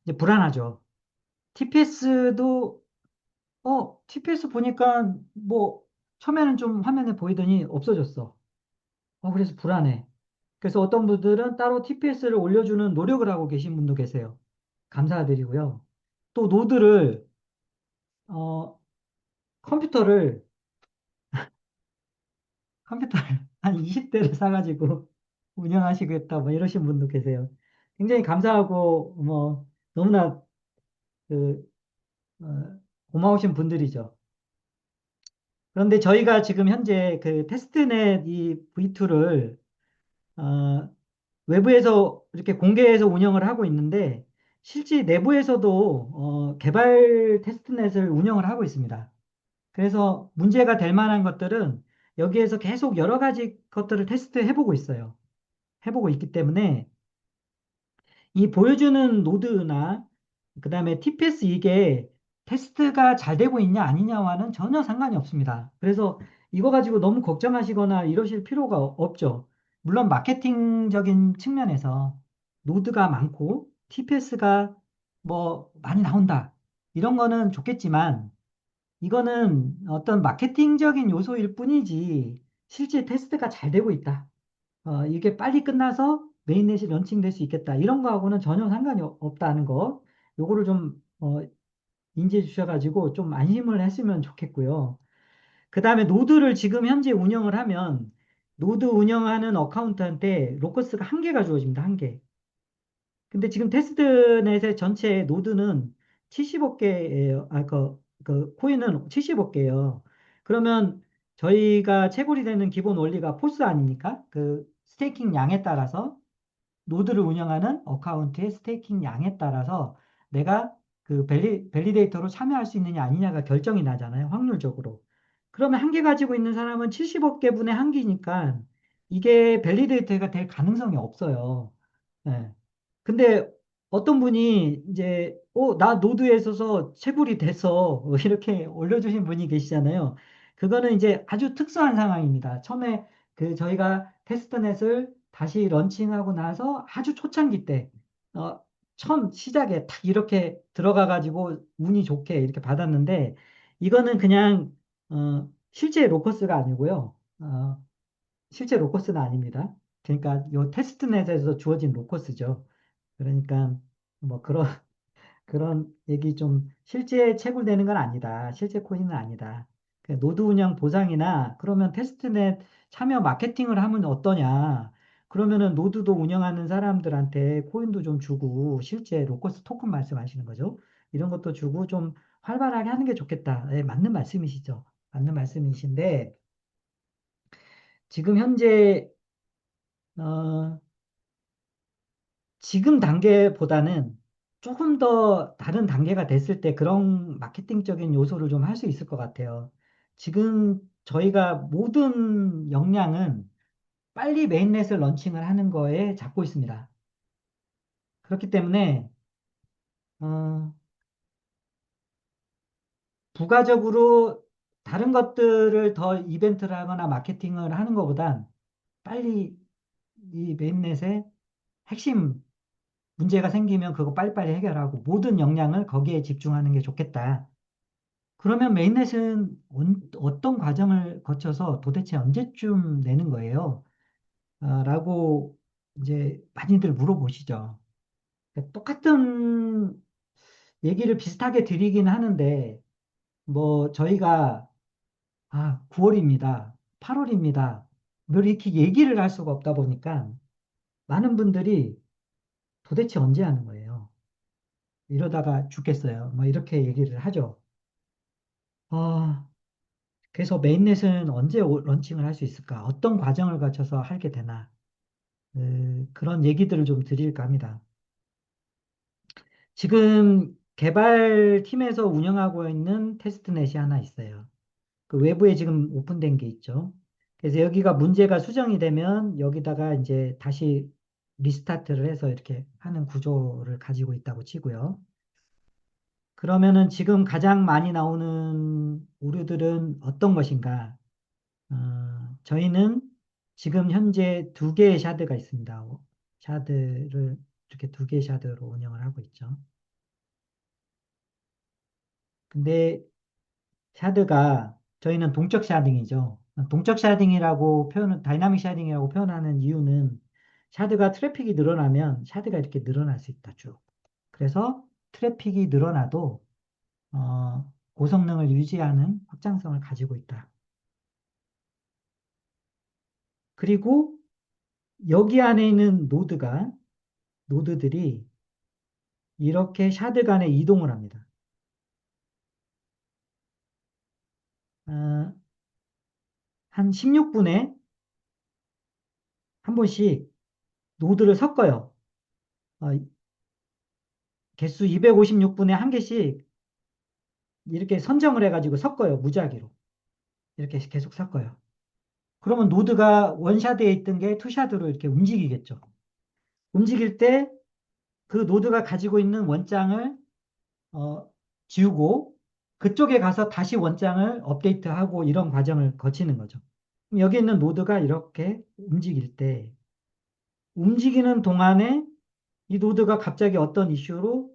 이제 불안하죠. TPS도 TPS 보니까 뭐 처음에는 좀 화면에 보이더니 없어졌어. 그래서 불안해. 그래서 어떤 분들은 따로 TPS를 올려주는 노력을 하고 계신 분도 계세요. 감사드리고요. 또 노드를 어, 컴퓨터를 컴퓨터를 한 20대를 사가지고 운영하시겠다 뭐 이러신 분도 계세요. 굉장히 감사하고 뭐 너무나 그 고마우신 분들이죠. 그런데 저희가 지금 현재 그 테스트넷 이 V2를 외부에서 이렇게 공개해서 운영을 하고 있는데 실제 내부에서도 개발 테스트넷을 운영을 하고 있습니다. 그래서 문제가 될 만한 것들은 여기에서 계속 여러 가지 것들을 테스트 해보고 있어요. 해보고 있기 때문에 이 보여주는 노드나 그다음에 TPS 이게 테스트가 잘 되고 있냐 아니냐와는 전혀 상관이 없습니다. 그래서 이거 가지고 너무 걱정하시거나 이러실 필요가 없죠. 물론 마케팅적인 측면에서 노드가 많고 TPS가 뭐 많이 나온다. 이런 거는 좋겠지만 이거는 어떤 마케팅적인 요소일 뿐이지 실제 테스트가 잘 되고 있다. 이게 빨리 끝나서 메인넷이 런칭될 수 있겠다. 이런 거하고는 전혀 상관이 없다는 거. 요거를 좀 인지해 주셔가지고 좀 안심을 했으면 좋겠고요. 그 다음에 노드를 지금 현재 운영을 하면 노드 운영하는 어카운트한테 로커스가 한 개가 주어집니다. 한 개. 근데 지금 테스트넷의 전체 노드는 75개예요. 코인은 75개예요. 그러면 저희가 채굴이 되는 기본 원리가 포스 아닙니까? 그 스테이킹 양에 따라서 노드를 운영하는 어카운트의 스테이킹 양에 따라서 내가 그 밸리데이터로 참여할 수 있느냐 아니냐가 결정이 나잖아요. 확률적으로. 그러면 한 개 가지고 있는 사람은 75개 분의 한 개니까 이게 밸리데이터가 될 가능성이 없어요. 네. 근데 어떤 분이 이제 나 노드에 있어서 채굴이 돼서 이렇게 올려주신 분이 계시잖아요. 그거는 이제 아주 특수한 상황입니다. 처음에 그 저희가 테스트넷을 다시 런칭하고 나서 아주 초창기 때 어, 처음 시작에 탁 이렇게 들어가 가지고 운이 좋게 이렇게 받았는데 이거는 그냥 실제 로커스가 아니고요. 실제 로커스는 아닙니다. 그러니까 요 테스트넷에서 주어진 로커스죠. 그러니까 뭐 그런 얘기 좀 실제 채굴되는 건 아니다. 실제 코인은 아니다. 그 노드 운영 보상이나 그러면 테스트넷 참여 마케팅을 하면 어떠냐. 그러면은 노드도 운영하는 사람들한테 코인도 좀 주고 실제 로커스 토큰 말씀하시는 거죠. 이런 것도 주고 좀 활발하게 하는 게 좋겠다. 예, 맞는 말씀이시죠. 맞는 말씀이신데 지금 현재 어, 지금 단계보다는 조금 더 다른 단계가 됐을 때 그런 마케팅적인 요소를 좀 할 수 있을 것 같아요. 지금 저희가 모든 역량은 빨리 메인넷을 런칭을 하는 거에 잡고 있습니다. 그렇기 때문에 어, 부가적으로 다른 것들을 더 이벤트를 하거나 마케팅을 하는 것보단 빨리 이 메인넷의 핵심 문제가 생기면 그거 빨리빨리 해결하고 모든 역량을 거기에 집중하는 게 좋겠다. 그러면 메인넷은 어떤 과정을 거쳐서 도대체 언제쯤 내는 거예요? 라고 이제 많이들 물어보시죠. 그러니까 똑같은 얘기를 비슷하게 드리긴 하는데, 뭐, 저희가, 9월입니다. 8월입니다. 뭐 이렇게 얘기를 할 수가 없다 보니까 많은 분들이 도대체 언제 하는 거예요? 이러다가 죽겠어요. 뭐 이렇게 얘기를 하죠. 아, 그래서 메인넷은 언제 런칭을 할 수 있을까? 어떤 과정을 거쳐서 하게 되나? 그런 얘기들을 좀 드릴까 합니다. 지금 개발팀에서 운영하고 있는 테스트넷이 하나 있어요. 그 외부에 지금 오픈된 게 있죠. 그래서 여기가 문제가 수정이 되면 여기다가 이제 다시 리스타트를 해서 이렇게 하는 구조를 가지고 있다고 치고요. 그러면은 지금 가장 많이 나오는 오류들은 어떤 것인가? 저희는 지금 현재 두 개의 샤드가 있습니다. 샤드를 이렇게 두 개의 샤드로 운영을 하고 있죠. 근데 샤드가 저희는 동적 샤딩이죠. 동적 샤딩이라고 표현은 다이나믹 샤딩이라고 표현하는 이유는 샤드가 트래픽이 늘어나면 샤드가 이렇게 늘어날 수 있다 쭉. 그래서 트래픽이 늘어나도 고성능을 유지하는 확장성을 가지고 있다. 그리고 여기 안에 있는 노드들이 이렇게 샤드 간에 이동을 합니다. 어, 한 16분에 한 번씩 노드를 섞어요. 어, 개수 256분에 한 개씩 이렇게 선정을 해가지고 섞어요. 무작위로. 이렇게 계속 섞어요. 그러면 노드가 원샤드에 있던 게 투샤드로 이렇게 움직이겠죠. 움직일 때 그 노드가 가지고 있는 원장을 어, 지우고 그쪽에 가서 다시 원장을 업데이트하고 이런 과정을 거치는 거죠. 여기 있는 노드가 이렇게 움직일 때 움직이는 동안에 이 노드가 갑자기 어떤 이슈로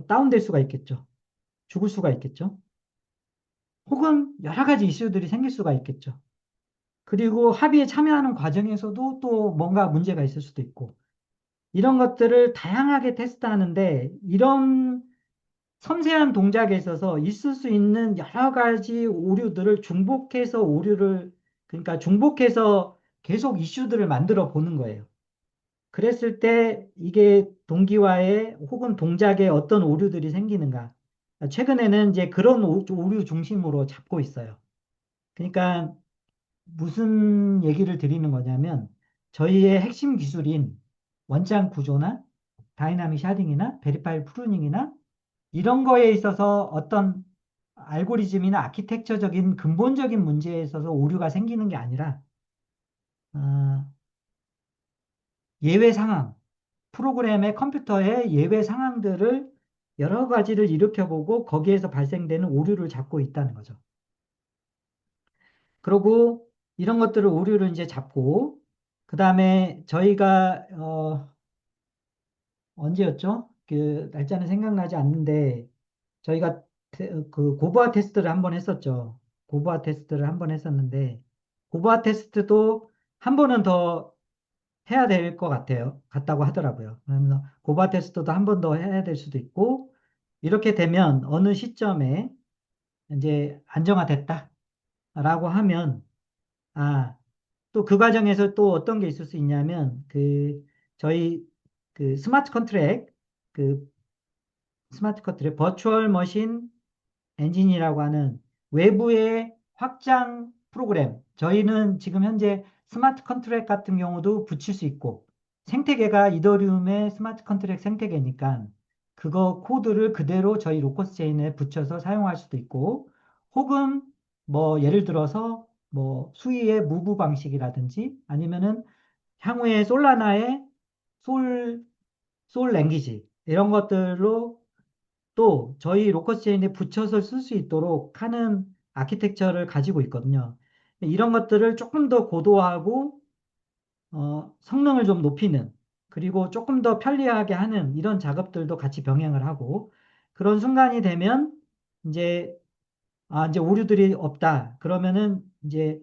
다운될 수가 있겠죠. 죽을 수가 있겠죠. 혹은 여러 가지 이슈들이 생길 수가 있겠죠. 그리고 합의에 참여하는 과정에서도 또 뭔가 문제가 있을 수도 있고, 이런 것들을 다양하게 테스트하는데, 이런 섬세한 동작에 있어서 있을 수 있는 여러 가지 오류들을 그러니까 중복해서 계속 이슈들을 만들어 보는 거예요. 그랬을 때 이게 동기화에 혹은 동작에 어떤 오류들이 생기는가. 최근에는 이제 그런 오류 중심으로 잡고 있어요. 그러니까 무슨 얘기를 드리는 거냐면 저희의 핵심 기술인 원장 구조나 다이나믹 샤딩이나 베리파이 프루닝이나 이런 거에 있어서 어떤 알고리즘이나 아키텍처적인 근본적인 문제에 있어서 오류가 생기는 게 아니라 어, 예외 상황, 프로그램의 컴퓨터의 예외 상황들을 여러 가지를 일으켜보고 거기에서 발생되는 오류를 잡고 있다는 거죠. 그리고 이런 것들을 오류를 이제 잡고 그 다음에 저희가 언제였죠? 그 날짜는 생각나지 않는데 저희가 그 고부화 테스트를 한번 했었죠. 고부화 테스트를 한번 했었는데 고부화 테스트도 한 번은 더 해야 될 것 같아요. 같다고 하더라고요. 그래서 고바 테스트도 한 번 더 해야 될 수도 있고, 이렇게 되면 어느 시점에 이제 안정화됐다라고 하면, 아, 또 그 과정에서 또 어떤 게 있을 수 있냐면, 저희 스마트 컨트랙, 그 스마트 컨트랙, 버추얼 머신 엔진이라고 하는 외부의 확장 프로그램. 저희는 지금 현재 스마트 컨트랙 같은 경우도 붙일 수 있고, 생태계가 이더리움의 스마트 컨트랙 생태계니까 그거 코드를 그대로 저희 로커스 체인에 붙여서 사용할 수도 있고, 혹은 뭐 예를 들어서 뭐 수위의 무브 방식이라든지 아니면은 향후에 솔라나의 솔, 솔 랭귀지 이런 것들로 또 저희 로커스 체인에 붙여서 쓸 수 있도록 하는 아키텍처를 가지고 있거든요. 이런 것들을 조금 더 고도화하고 성능을 좀 높이는 그리고 조금 더 편리하게 하는 이런 작업들도 같이 병행을 하고 그런 순간이 되면 이제 이제 오류들이 없다. 그러면은 이제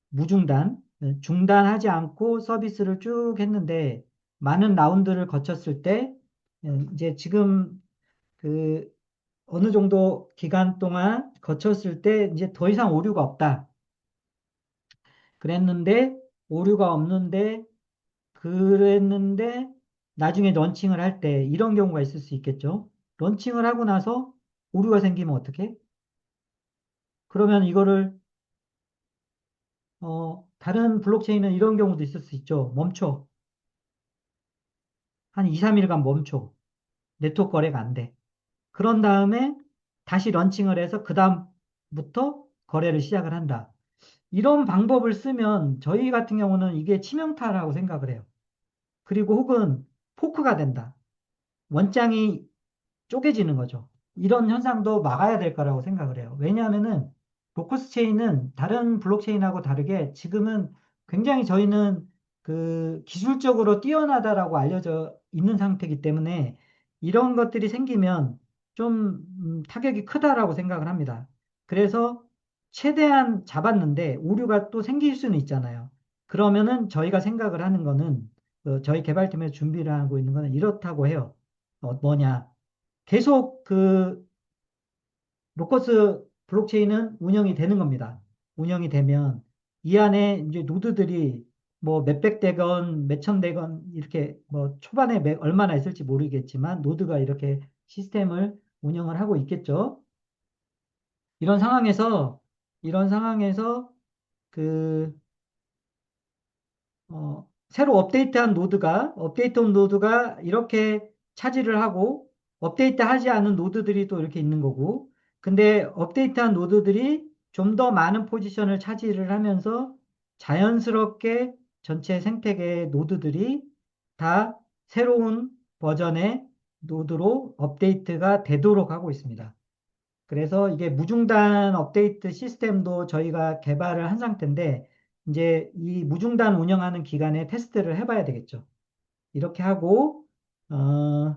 무중단, 중단하지 않고 서비스를 쭉 했는데 많은 라운드를 거쳤을 때 이제 지금 그 어느 정도 기간 동안 거쳤을 때 이제 더 이상 오류가 없다. 그랬는데 오류가 없는데 그랬는데 나중에 런칭을 할 때 이런 경우가 있을 수 있겠죠. 런칭을 하고 나서 오류가 생기면 어떻게? 그러면 이거를 다른 블록체인은 이런 경우도 있을 수 있죠. 멈춰. 한 2, 3일간 멈춰. 네트워크 거래가 안 돼. 그런 다음에 다시 런칭을 해서 그 다음부터 거래를 시작을 한다. 이런 방법을 쓰면 저희 같은 경우는 이게 치명타라고 생각을 해요. 그리고 혹은 포크가 된다. 원장이 쪼개지는 거죠. 이런 현상도 막아야 될 거라고 생각을 해요. 왜냐하면은 로커스 체인은 다른 블록체인하고 다르게 지금은 굉장히 저희는 기술적으로 뛰어나다라고 알려져 있는 상태이기 때문에 이런 것들이 생기면 좀 타격이 크다라고 생각을 합니다. 그래서 최대한 잡았는데 오류가 또 생길 수는 있잖아요. 그러면은 저희가 생각을 하는 거는 저희 개발팀에서 준비를 하고 있는 거는 이렇다고 해요. 뭐냐? 계속 로커스 블록체인은 운영이 되는 겁니다. 운영이 되면 이 안에 이제 노드들이 뭐 몇백 대건, 몇천 대건 이렇게 뭐 초반에 얼마나 있을지 모르겠지만 노드가 이렇게 시스템을 운영을 하고 있겠죠. 이런 상황에서 이런 상황에서 그 새로 업데이트한 노드가 이렇게 차지를 하고, 업데이트 하지 않은 노드들이 또 이렇게 있는 거고, 근데 업데이트한 노드들이 좀 더 많은 포지션을 차지를 하면서 자연스럽게 전체 생태계 노드들이 다 새로운 버전의 노드로 업데이트가 되도록 하고 있습니다. 그래서 이게 무중단 업데이트 시스템도 저희가 개발을 한 상태인데, 이제 이 무중단 운영하는 기간에 테스트를 해봐야 되겠죠. 이렇게 하고, 어,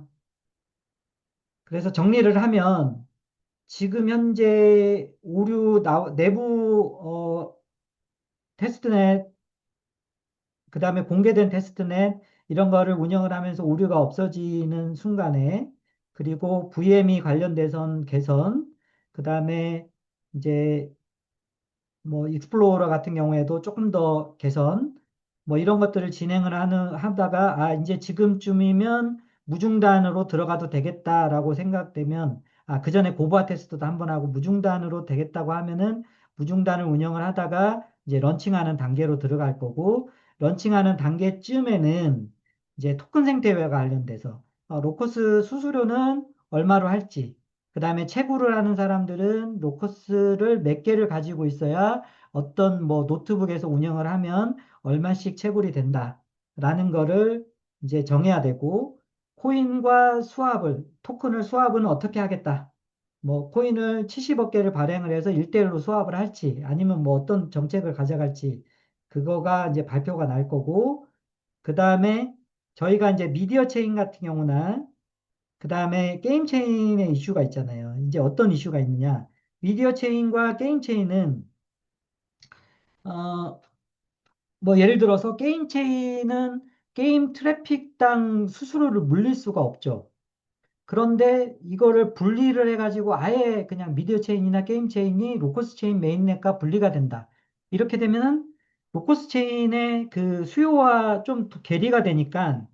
그래서 정리를 하면, 지금 현재 내부, 테스트넷, 그 다음에 공개된 테스트넷, 이런 거를 운영을 하면서 오류가 없어지는 순간에, 그리고 VM이 관련돼선 개선, 그 다음에 이제 뭐 익스플로러 같은 경우에도 조금 더 개선 뭐 이런 것들을 진행을 하다가 이제 지금쯤이면 무중단으로 들어가도 되겠다라고 생각되면 그 전에 고부화 테스트도 한번 하고 무중단으로 되겠다고 하면은 무중단을 운영을 하다가 이제 런칭하는 단계로 들어갈 거고 런칭하는 단계쯤에는 이제 토큰 생태계와 관련돼서 로커스 수수료는 얼마로 할지 그다음에 채굴을 하는 사람들은 로커스를 몇 개를 가지고 있어야 어떤 뭐 노트북에서 운영을 하면 얼마씩 채굴이 된다라는 거를 이제 정해야 되고 코인과 토큰을 수합은 어떻게 하겠다. 뭐 코인을 70억 개를 발행을 해서 1대1로 수합을 할지 아니면 뭐 어떤 정책을 가져갈지 그거가 이제 발표가 날 거고 그다음에 저희가 이제 미디어 체인 같은 경우는 그 다음에 게임 체인의 이슈가 있잖아요. 이제 어떤 이슈가 있느냐. 미디어 체인과 게임 체인은, 어, 뭐 예를 들어서 게임 체인은 게임 트래픽당 수수료를 물릴 수가 없죠. 그런데 이거를 분리를 해가지고 아예 그냥 미디어 체인이나 게임 체인이 로커스 체인 메인넷과 분리가 된다. 이렇게 되면은 로커스 체인의 그 수요와 좀 괴리가 되니까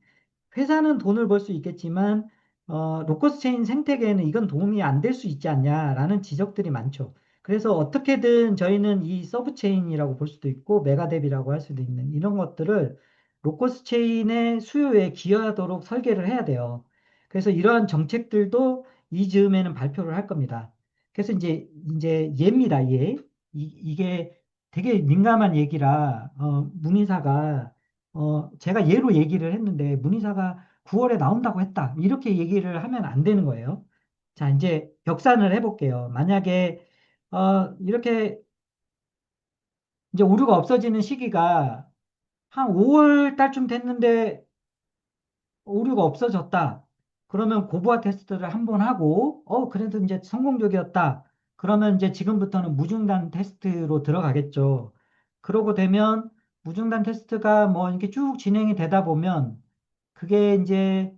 회사는 돈을 벌 수 있겠지만 로커스 체인 생태계에는 이건 도움이 안 될 수 있지 않냐라는 지적들이 많죠. 그래서 어떻게든 저희는 이 서브 체인이라고 볼 수도 있고 메가뎁이라고 할 수도 있는 이런 것들을 로커스 체인의 수요에 기여하도록 설계를 해야 돼요. 그래서 이러한 정책들도 이 즈음에는 발표를 할 겁니다. 그래서 이제 예입니다, 예. 이게 되게 민감한 얘기라 문의사가 제가 예로 얘기를 했는데 문의사가 9월에 나온다고 했다. 이렇게 얘기를 하면 안 되는 거예요. 자, 이제 격산을 해볼게요. 만약에 이렇게 이제 오류가 없어지는 시기가 한 5월 달쯤 됐는데 오류가 없어졌다. 그러면 고부화 테스트를 한번 하고, 그래도 이제 성공적이었다. 그러면 이제 지금부터는 무중단 테스트로 들어가겠죠. 그러고 되면 무중단 테스트가 뭐 이렇게 쭉 진행이 되다 보면 그게 이제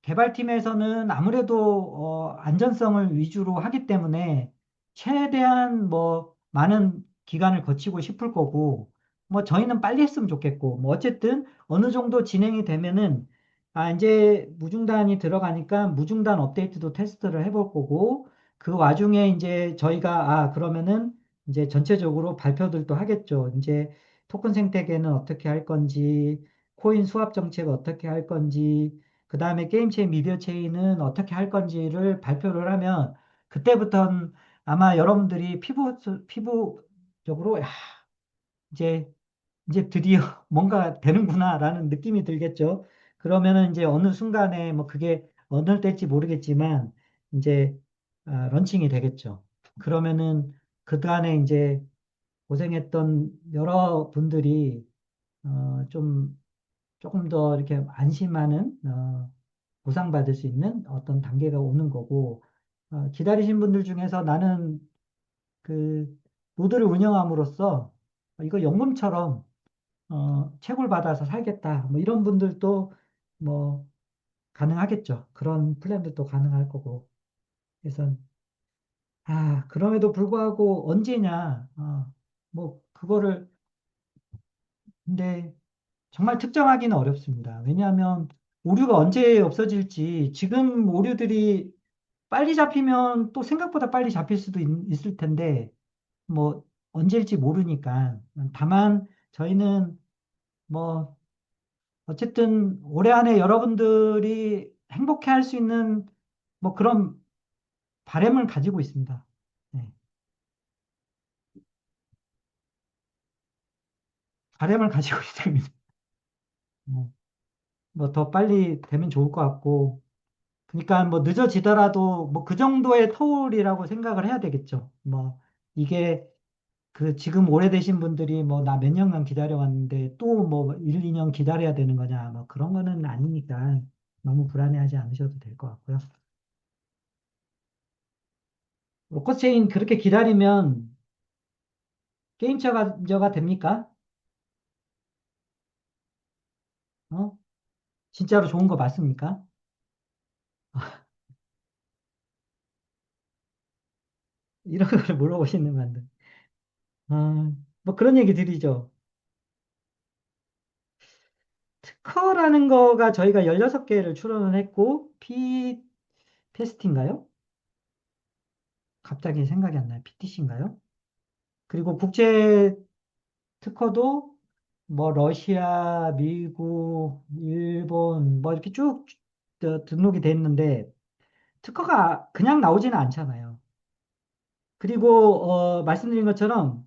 개발팀에서는 아무래도 안전성을 위주로 하기 때문에 최대한 뭐 많은 기간을 거치고 싶을 거고, 뭐 저희는 빨리 했으면 좋겠고, 뭐 어쨌든 어느 정도 진행이 되면은 이제 무중단이 들어가니까 무중단 업데이트도 테스트를 해볼 거고, 그 와중에 이제 저희가, 그러면은 이제 전체적으로 발표들도 하겠죠. 이제 토큰 생태계는 어떻게 할 건지, 코인 수합 정책 어떻게 할 건지, 그 다음에 게임 체인, 미디어 체인은 어떻게 할 건지를 발표를 하면, 그때부터는 아마 여러분들이 피부적으로, 야, 이제 이제 드디어 뭔가 되는구나라는 느낌이 들겠죠. 그러면은 이제 어느 순간에 뭐 그게 어느 때일지 모르겠지만 이제 런칭이 되겠죠. 그러면은 그간에 이제 고생했던 여러 분들이 좀 조금 더 이렇게 안심하는 보상받을 수 있는 어떤 단계가 오는 거고 기다리신 분들 중에서 나는 그 노드를 운영함으로써 이거 연금처럼 채굴 받아서 살겠다. 뭐 이런 분들도 뭐 가능하겠죠. 그런 플랜도 가능할 거고. 그래서 그럼에도 불구하고 언제냐? 뭐 그거를 근데 정말 특정하기는 어렵습니다. 왜냐하면 오류가 언제 없어질지 지금 오류들이 빨리 잡히면 또 생각보다 빨리 잡힐 수도 있을 텐데 뭐 언제일지 모르니까 다만 저희는 뭐 어쨌든 올해 안에 여러분들이 행복해 할 수 있는 뭐 그런 바람을 가지고 있습니다. 네. 바람을 가지고 있습니다. 뭐 더 빨리 되면 좋을 것 같고, 그러니까 뭐 늦어지더라도 뭐 그 정도의 터울이라고 생각을 해야 되겠죠. 뭐 이게 그 지금 오래되신 분들이 뭐 나 몇 년간 기다려왔는데 또 뭐 1, 2년 기다려야 되는 거냐, 뭐 그런 거는 아니니까 너무 불안해하지 않으셔도 될 것 같고요. 로커체인 그렇게 기다리면 게임 처가저가 됩니까? 어? 진짜로 좋은 거 맞습니까? 이런 걸 물어보시는 분들. 뭐 그런 얘기 드리죠. 특허라는 거가 저희가 16개를 출원을 했고, 테스트인가요? 갑자기 생각이 안 나요. PTC인가요? 그리고 국제 특허도 뭐 러시아, 미국, 일본 뭐 이렇게 쭉 등록이 돼 있는데 특허가 그냥 나오지는 않잖아요. 그리고 말씀드린 것처럼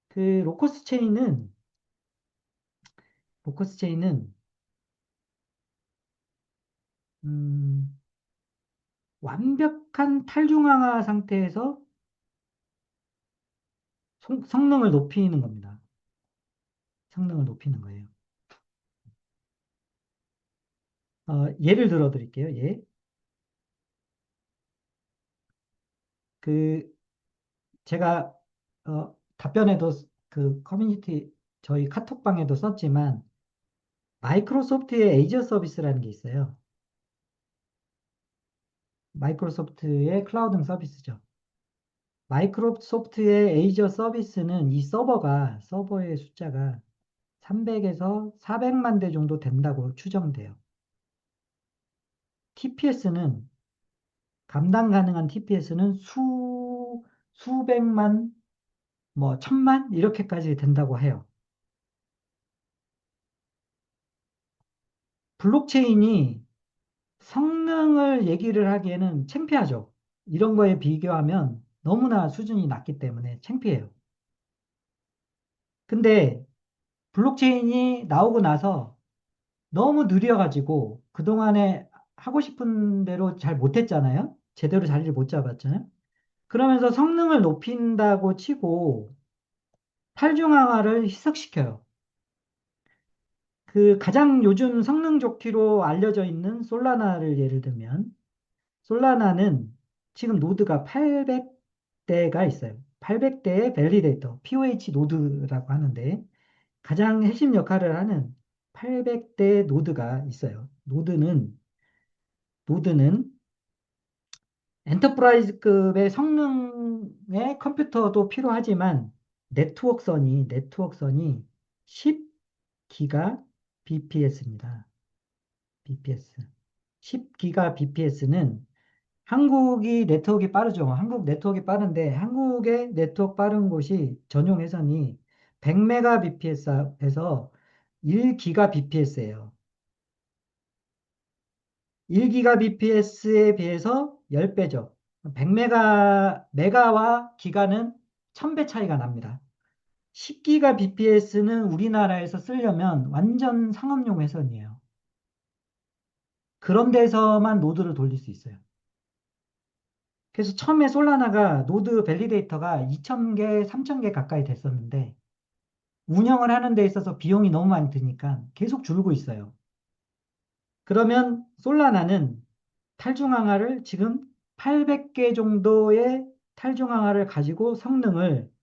그 로커스 체인은 음, 완벽한 탈중앙화 상태에서 성능을 높이는 겁니다. 성능을 높이는 거예요. 예를 들어 드릴게요. 예. 그 제가 답변에도 그 커뮤니티 저희 카톡방에도 썼지만 마이크로소프트의 에이저 서비스라는 게 있어요. 마이크로소프트의 클라우드 서비스죠. 마이크로소프트의 에이저 서비스는 이 서버의 숫자가 300에서 400만 대 정도 된다고 추정돼요. TPS는 감당 가능한 TPS는 수백만, 뭐 천만 이렇게까지 된다고 해요. 블록체인이 성능을 얘기를 하기에는 창피하죠. 이런 거에 비교하면 너무나 수준이 낮기 때문에 창피해요. 근데 블록체인이 나오고 나서 너무 느려가지고 그동안에 하고 싶은 대로 잘 못했잖아요. 제대로 자리를 못 잡았잖아요. 그러면서 성능을 높인다고 치고 탈중앙화를 희석시켜요. 그 가장 요즘 성능 좋기로 알려져 있는 솔라나를 예를 들면 솔라나는 지금 노드가 800대가 있어요. 800대의 밸리데이터, POH 노드라고 하는데 가장 핵심 역할을 하는 800대 노드가 있어요. 노드는 엔터프라이즈급의 성능의 컴퓨터도 필요하지만 네트워크선이 10기가 bps입니다. bps. 10기가 bps는 한국이 네트워크가 빠르죠. 한국 네트워크가 빠른데 한국의 네트워크 빠른 곳이 전용 회선이 100mbps에서 1GBps예요. 1GBps에 비해서 10배죠. 100메가와 기가는 1000배 차이가 납니다. 10GBps는 우리나라에서 쓰려면 완전 상업용 회선이에요. 그런 데서만 노드를 돌릴 수 있어요. 그래서 처음에 솔라나가 노드 밸리데이터가 2000개, 3000개 가까이 됐었는데 운영을 하는 데 있어서 비용이 너무 많이 드니까 계속 줄고 있어요. 그러면 솔라나는 탈중앙화를 지금 800개 정도의 탈중앙화를 가지고 성능을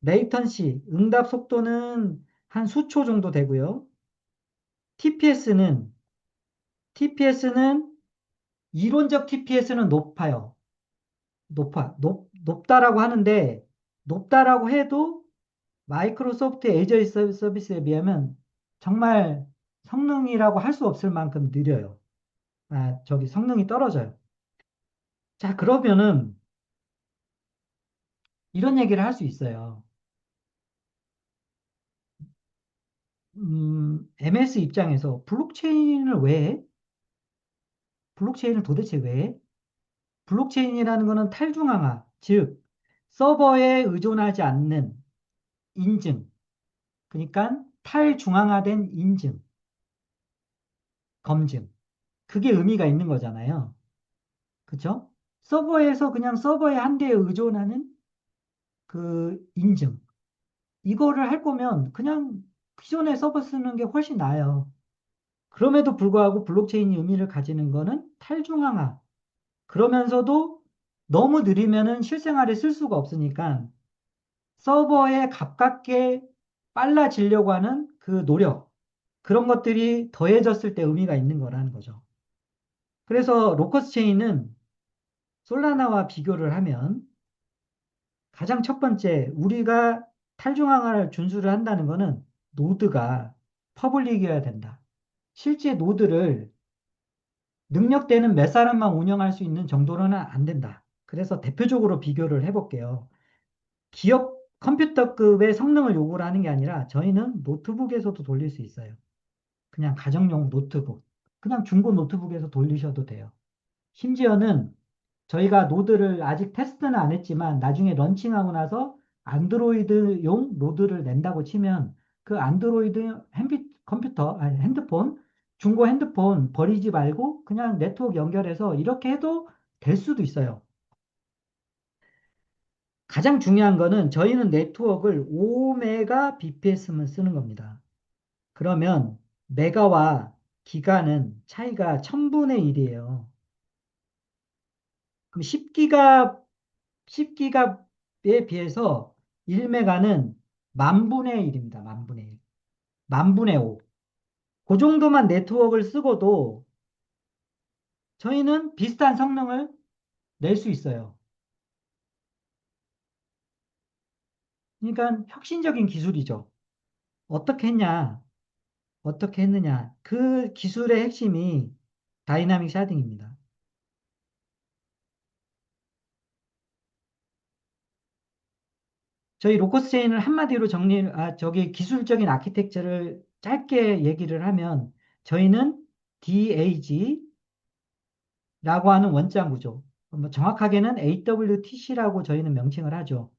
레이턴시, 응답 속도는 한 수초 정도 되고요. TPS는 이론적 TPS는 높다라고 하는데 높다라고 해도 마이크로소프트 에이저 서비스에 비하면 정말 성능이라고 할 수 없을 만큼 느려요. 저기 성능이 떨어져요. 자, 그러면은 이런 얘기를 할 수 있어요. MS 입장에서 블록체인을 도대체 왜 해? 블록체인이라는 것은 탈중앙화, 즉 서버에 의존하지 않는 인증, 그러니까 탈중앙화된 인증, 검증. 그게 의미가 있는 거잖아요. 그죠? 서버에서 그냥 서버의 한 대에 의존하는 그 인증. 이거를 할 거면 그냥 기존의 서버 쓰는 게 훨씬 나아요. 그럼에도 불구하고 블록체인이 의미를 가지는 거는 탈중앙화. 그러면서도 너무 느리면은 실생활에 쓸 수가 없으니까 서버에 가깝게 빨라지려고 하는 그 노력. 그런 것들이 더해졌을 때 의미가 있는 거라는 거죠. 그래서 로커스 체인은 솔라나와 비교를 하면 가장 첫 번째, 우리가 탈중앙화를 준수를 한다는 것은 노드가 퍼블릭이어야 된다. 실제 노드를 능력대는 몇 사람만 운영할 수 있는 정도로는 안 된다. 그래서 대표적으로 비교를 해볼게요. 기업 컴퓨터급의 성능을 요구를 하는 게 아니라 저희는 노트북에서도 돌릴 수 있어요. 그냥 가정용 노트북. 그냥 중고 노트북에서 돌리셔도 돼요. 심지어는 저희가 노드를 아직 테스트는 안 했지만 나중에 런칭하고 나서 안드로이드용 노드를 낸다고 치면 그 안드로이드 컴퓨터, 아니 핸드폰, 중고 핸드폰 버리지 말고 그냥 네트워크 연결해서 이렇게 해도 될 수도 있어요. 가장 중요한 거는 저희는 네트워크를 5메가 bps만 쓰는 겁니다. 그러면 메가와 기가는 차이가 1000분의 1이에요. 그럼 10기가에 비해서 1메가는 만분의 1입니다. 만분의 1. 만분의 5. 그 정도만 네트워크를 쓰고도 저희는 비슷한 성능을 낼 수 있어요. 그러니까 혁신적인 기술이죠. 어떻게 했냐? 어떻게 했느냐? 그 기술의 핵심이 다이나믹 샤딩입니다. 저희 로커스 체인을 한마디로 저기 기술적인 아키텍처를 짧게 얘기를 하면 저희는 DAG라고 하는 원장 구조, 뭐 정확하게는 AWTC라고 저희는 명칭을 하죠.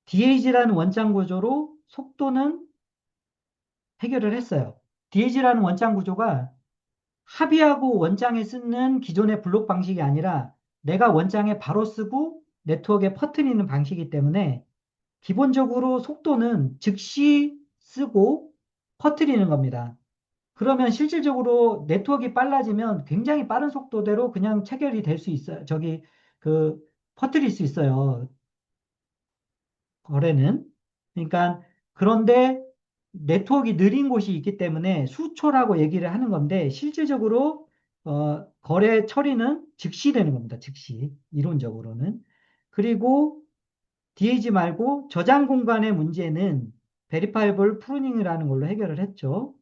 DAG라는 원장 구조로 속도는 해결을 했어요. DAG라는 원장 구조가 합의하고 원장에 쓰는 기존의 블록 방식이 아니라 내가 원장에 바로 쓰고 네트워크에 퍼뜨리는 방식이기 때문에 기본적으로 속도는 즉시 쓰고 퍼뜨리는 겁니다. 그러면 실질적으로 네트워크가 빨라지면 굉장히 빠른 속도대로 그냥 체결이 될 수 있어요. 그, 퍼뜨릴 수 있어요. 거래는. 그러니까, 그런데 네트워크가 느린 곳이 있기 때문에 수초라고 얘기를 하는 건데, 실질적으로, 거래 처리는 즉시 되는 겁니다. 즉시. 이론적으로는. 그리고 DAG 말고 저장 공간의 문제는 베리파이블 프루닝이라는 걸로 해결을 했죠.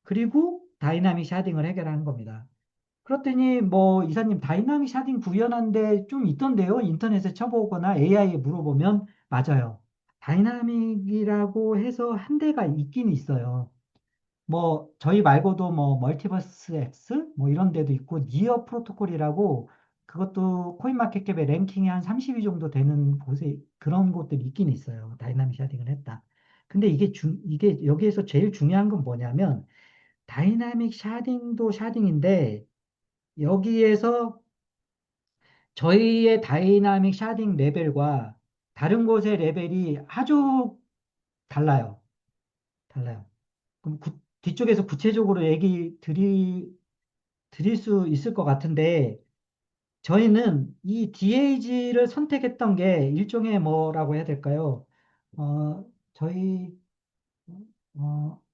그리고 다이나믹 샤딩을 해결하는 겁니다. 그렇더니 뭐 이사님 다이나믹 샤딩 구현한데 좀 있던데요. 인터넷에 쳐보거나 AI에 물어보면 맞아요. 다이나믹이라고 해서 한 대가 있긴 있어요. 뭐 저희 말고도 뭐 멀티버스 X 뭐 이런 데도 있고 니어 프로토콜이라고 그것도 코인마켓캡의 랭킹이 한 30위 정도 되는 곳에 그런 곳들이 있긴 있어요. 다이나믹 샤딩을 했다. 근데 이게 여기에서 제일 중요한 건 뭐냐면 다이나믹 샤딩도 샤딩인데 여기에서 저희의 다이나믹 샤딩 레벨과 다른 곳의 레벨이 아주 달라요. 달라요. 그럼 뒤쪽에서 구체적으로 드릴 수 있을 것 같은데 저희는 이 DAG를 선택했던 게 일종의 뭐라고 해야 될까요? 저희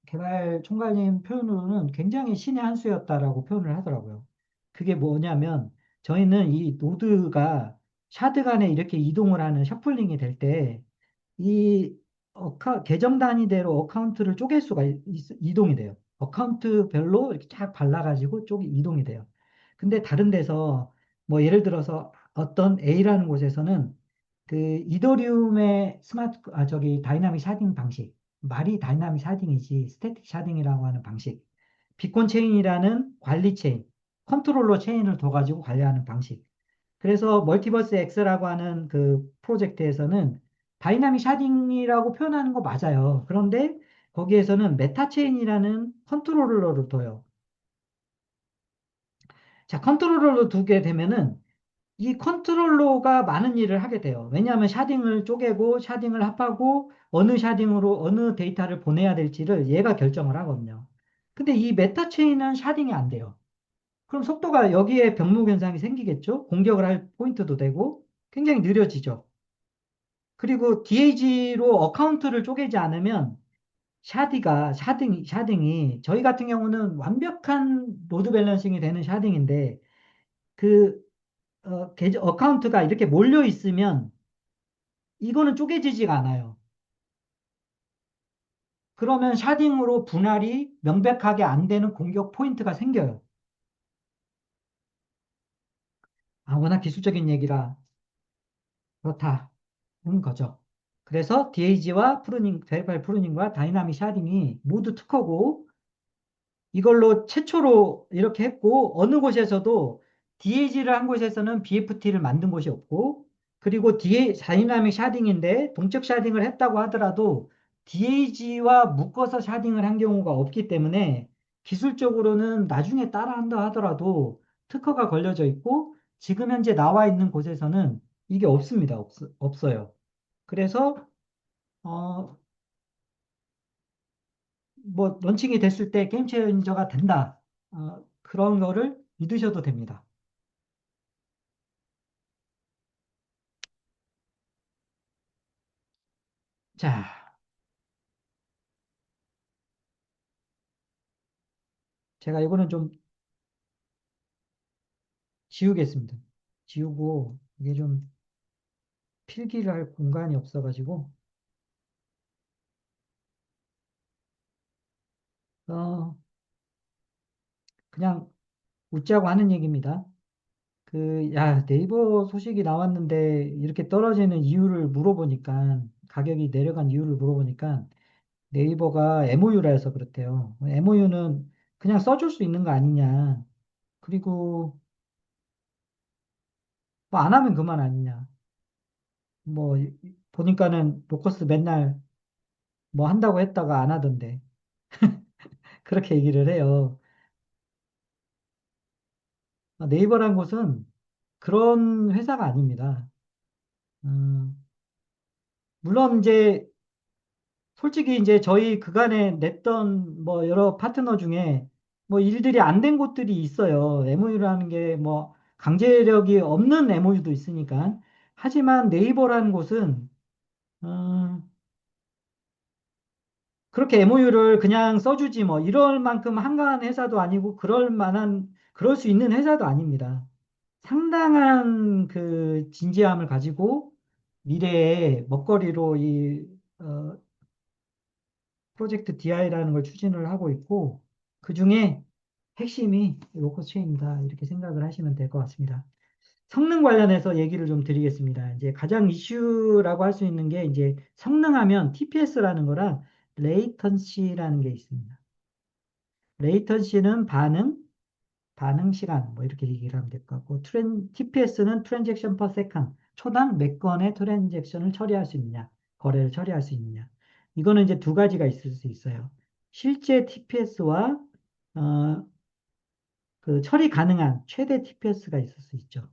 개발 총괄님 표현으로는 굉장히 신의 한 수였다라고 표현을 하더라고요. 그게 뭐냐면 저희는 이 노드가 샤드 간에 이렇게 이동을 하는 셔플링이 될 때 이 계정 단위대로 어카운트를 쪼갤 수가 이동이 돼요. 어카운트별로 이렇게 쫙 발라가지고 쪽이 이동이 돼요. 근데 다른 데서 뭐 예를 들어서 어떤 A라는 곳에서는 그 이더리움의 저기 다이나믹 샤딩 방식 말이 다이나믹 샤딩이지 스태틱 샤딩이라고 하는 방식. 비콘 체인이라는 관리 체인, 컨트롤러 체인을 둬가지고 관리하는 방식. 그래서 멀티버스 X라고 하는 그 프로젝트에서는 다이나믹 샤딩이라고 표현하는 거 맞아요. 그런데 거기에서는 메타 체인이라는 컨트롤러를 둬요. 자, 컨트롤러를 두게 되면은 이 컨트롤러가 많은 일을 하게 돼요. 왜냐하면 샤딩을 쪼개고 샤딩을 합하고 어느 샤딩으로 어느 데이터를 보내야 될지를 얘가 결정을 하거든요. 근데 이 메타 체인은 샤딩이 안 돼요. 그럼 속도가 여기에 병목 현상이 생기겠죠? 공격을 할 포인트도 되고 굉장히 느려지죠. 그리고 DAG로 어카운트를 쪼개지 않으면 샤딩이 저희 같은 경우는 완벽한 로드 밸런싱이 되는 샤딩인데 그 어카운트가 이렇게 몰려 있으면 이거는 쪼개지지가 않아요. 그러면 샤딩으로 분할이 명백하게 안 되는 공격 포인트가 생겨요. 워낙 기술적인 얘기라 그렇다는 거죠. 그래서 DAG와 베리파이 프루닝과 다이나믹 샤딩이 모두 특허고 이걸로 최초로 이렇게 했고 어느 곳에서도 DAG를 한 곳에서는 BFT를 만든 곳이 없고 그리고 다이나믹 샤딩인데 동적 샤딩을 했다고 하더라도 DAG와 묶어서 샤딩을 한 경우가 없기 때문에 기술적으로는 나중에 따라한다 하더라도 특허가 걸려져 있고 지금 현재 나와 있는 곳에서는 이게 없습니다. 없어요. 그래서 어, 뭐 런칭이 됐을 때 게임 체인저가 된다. 그런 거를 믿으셔도 됩니다. 자, 제가 이거는 좀 지우겠습니다. 지우고 이게 좀 필기를 할 공간이 없어가지고 어 그냥 웃자고 하는 얘기입니다. 야, 네이버 소식이 나왔는데 이렇게 떨어지는 이유를 물어보니까 가격이 내려간 이유를 물어보니까 네이버가 MOU라 해서 그렇대요. MOU는 그냥 써줄 수 있는 거 아니냐. 그리고 뭐 안 하면 그만 아니냐. 뭐 보니까는 로커스 맨날 뭐 한다고 했다가 안 하던데 그렇게 얘기를 해요. 네이버란 곳은 그런 회사가 아닙니다. 음, 물론 이제 솔직히 이제 저희 그간에 냈던 뭐 여러 파트너 중에 뭐 일들이 안 된 곳들이 있어요. MOU라는 게 뭐 강제력이 없는 MOU도 있으니까. 하지만 네이버라는 곳은 그렇게 MOU를 그냥 써주지 뭐 이럴 만큼 한가한 회사도 아니고 그럴 수 있는 회사도 아닙니다. 상당한 그 진지함을 가지고 미래의 먹거리로 이 프로젝트 DI라는 걸 추진을 하고 있고 그중에 핵심이 로커체인이다 이렇게 생각을 하시면 될 것 같습니다. 성능 관련해서 얘기를 좀 드리겠습니다. 이제 가장 이슈라고 할 수 있는 게 이제 성능하면 TPS라는 거랑 레이턴시라는 게 있습니다. 레이턴시는 반응 시간, 뭐 이렇게 얘기를 하면 될 것 같고, TPS는 트랜잭션 퍼 세컨, 초당 몇 건의 트랜잭션을 처리할 수 있느냐, 거래를 처리할 수 있느냐. 이거는 이제 두 가지가 있을 수 있어요. 실제 TPS와 그 처리 가능한 최대 TPS가 있을 수 있죠.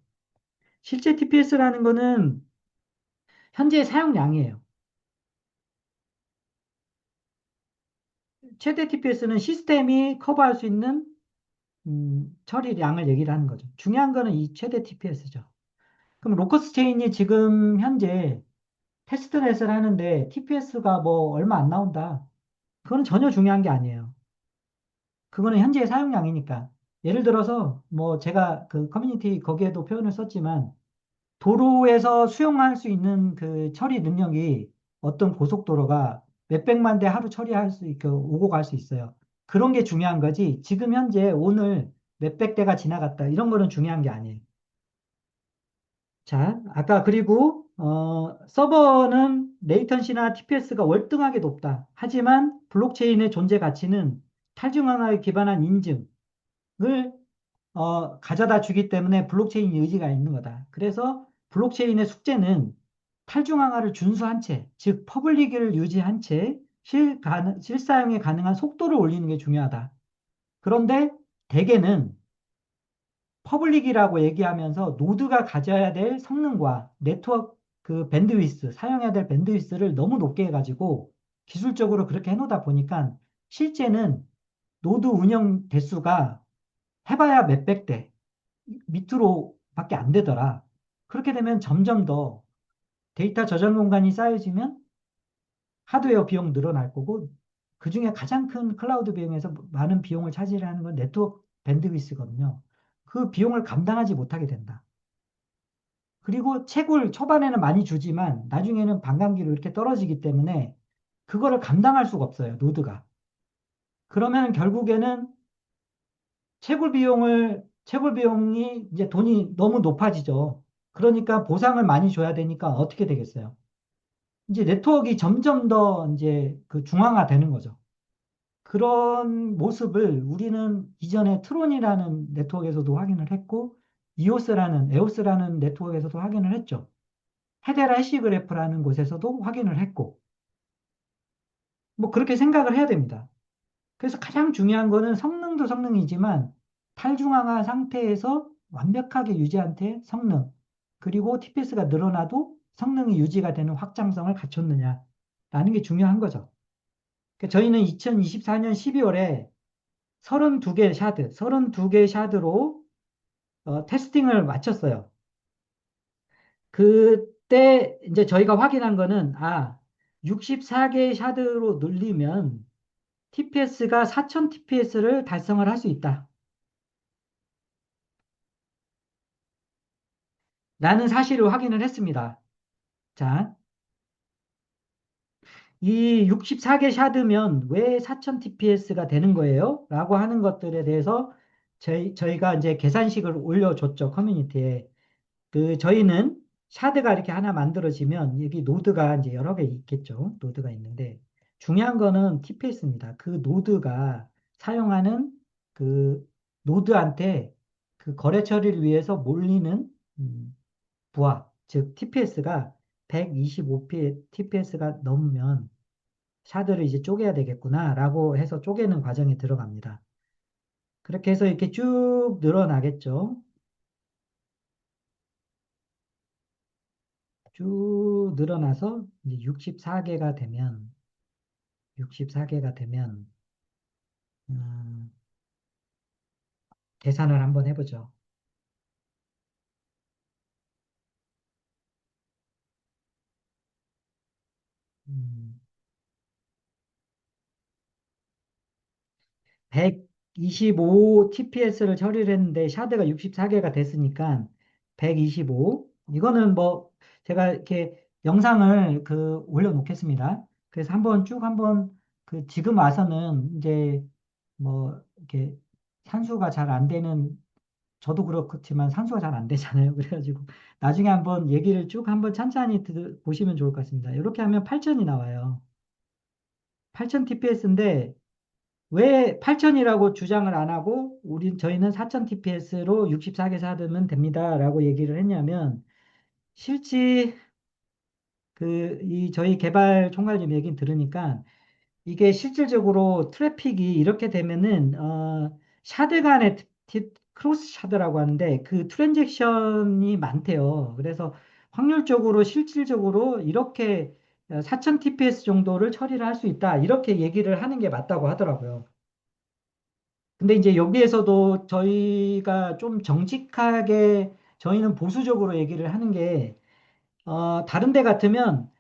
실제 TPS라는 거는 현재 사용량이에요. 최대 TPS는 시스템이 커버할 수 있는 처리량을 얘기를 하는 거죠. 중요한 거는 이 최대 TPS죠. 그럼 로커스 체인이 지금 현재 테스트넷을 하는데 TPS가 뭐 얼마 안 나온다. 그거는 전혀 중요한 게 아니에요. 그거는 현재 사용량이니까. 예를 들어서 뭐 제가 그 커뮤니티 거기에도 표현을 썼지만 도로에서 수용할 수 있는 그 처리 능력이 어떤 고속도로가 몇백만 대 하루 처리할 수 있게 오고 갈 수 있어요. 그런 게 중요한 거지. 지금 현재 오늘 몇백 대가 지나갔다. 이런 거는 중요한 게 아니에요. 자, 아까 그리고 서버는 레이턴시나 TPS가 월등하게 높다. 하지만 블록체인의 존재 가치는 탈중앙화에 기반한 인증을 가져다 주기 때문에 블록체인 의지가 있는 거다. 그래서 블록체인의 숙제는 탈중앙화를 준수한 채, 즉 퍼블릭을 유지한 채 실사용에 가능한 속도를 올리는 게 중요하다. 그런데 대개는 퍼블릭이라고 얘기하면서 노드가 가져야 될 성능과 네트워크 그 밴드위스, 사용해야 될 밴드위스를 너무 높게 해가지고 기술적으로 그렇게 해놓다 보니까 실제는 노드 운영 대수가 해봐야 몇백 대 밑으로 밖에 안 되더라. 그렇게 되면 점점 더 데이터 저장 공간이 쌓여지면 하드웨어 비용 늘어날 거고 그중에 가장 큰 클라우드 비용에서 많은 비용을 차지하는 건 네트워크 밴드위스거든요. 그 비용을 감당하지 못하게 된다. 그리고 채굴 초반에는 많이 주지만 나중에는 반감기로 이렇게 떨어지기 때문에 그거를 감당할 수가 없어요, 노드가. 그러면 결국에는 채굴 비용이 이제 돈이 너무 높아지죠. 그러니까 보상을 많이 줘야 되니까 어떻게 되겠어요? 이제 네트워크가 점점 더 이제 그 중앙화되는 거죠. 그런 모습을 우리는 이전에 트론이라는 네트워크에서도 확인을 했고, 에오스라는 네트워크에서도 확인을 했죠. 헤데라 해시그래프라는 곳에서도 확인을 했고, 뭐 그렇게 생각을 해야 됩니다. 그래서 가장 중요한 거는 성능도 성능이지만 탈중앙화 상태에서 완벽하게 유지한 채 성능, 그리고 TPS가 늘어나도 성능이 유지가 되는 확장성을 갖췄느냐라는 게 중요한 거죠. 그러니까 저희는 2024년 12월에 32개 샤드로 테스팅을 마쳤어요. 그때 이제 저희가 확인한 거는 64개 샤드로 늘리면 TPS가 4000 TPS를 달성을 할 수 있다. 라는 사실을 확인을 했습니다. 자, 이 64개 샤드면 왜 4000 TPS가 되는 거예요? 라고 하는 것들에 대해서 저희가 이제 계산식을 올려줬죠, 커뮤니티에. 저희는 샤드가 이렇게 하나 만들어지면 여기 노드가 이제 여러 개 있겠죠. 노드가 있는데 중요한 거는 TPS입니다. 그 노드가 사용하는 그 노드한테 그 거래 처리를 위해서 몰리는 부하, 즉 TPS가 125 TPS가 넘으면 샤드를 이제 쪼개야 되겠구나라고 해서 쪼개는 과정에 들어갑니다. 그렇게 해서 이렇게 쭉 늘어나겠죠. 쭉 늘어나서 이제 64개가 되면, 음, 계산을 한번 해보죠. 125 TPS를 처리를 했는데 샤드가 64개가 됐으니까 125. 이거는 뭐 제가 이렇게 영상을 올려놓겠습니다. 그래서 한번 지금 와서는 이제 뭐 이렇게 산수가 잘 안 되는 저도 그렇지만 산수가 잘 안 되잖아요. 그래가지고 나중에 한번 얘기를 쭉 한번 찬찬히 보시면 좋을 것 같습니다. 이렇게 하면 8000이 나와요. 8000 TPS인데 왜 8000이라고 주장을 안 하고 저희는 4000 TPS로 64개 사두면 됩니다라고 얘기를 했냐면 실제 이 저희 개발 총괄님 얘기 들으니까 이게 실질적으로 트래픽이 이렇게 되면은 샤드 간의 크로스 샤드라고 하는데 그 트랜잭션이 많대요. 그래서 확률적으로 실질적으로 이렇게 4000 TPS 정도를 처리를 할 수 있다. 이렇게 얘기를 하는 게 맞다고 하더라고요. 근데 이제 여기에서도 저희가 좀 정직하게 저희는 보수적으로 얘기를 하는 게 다른 데 같으면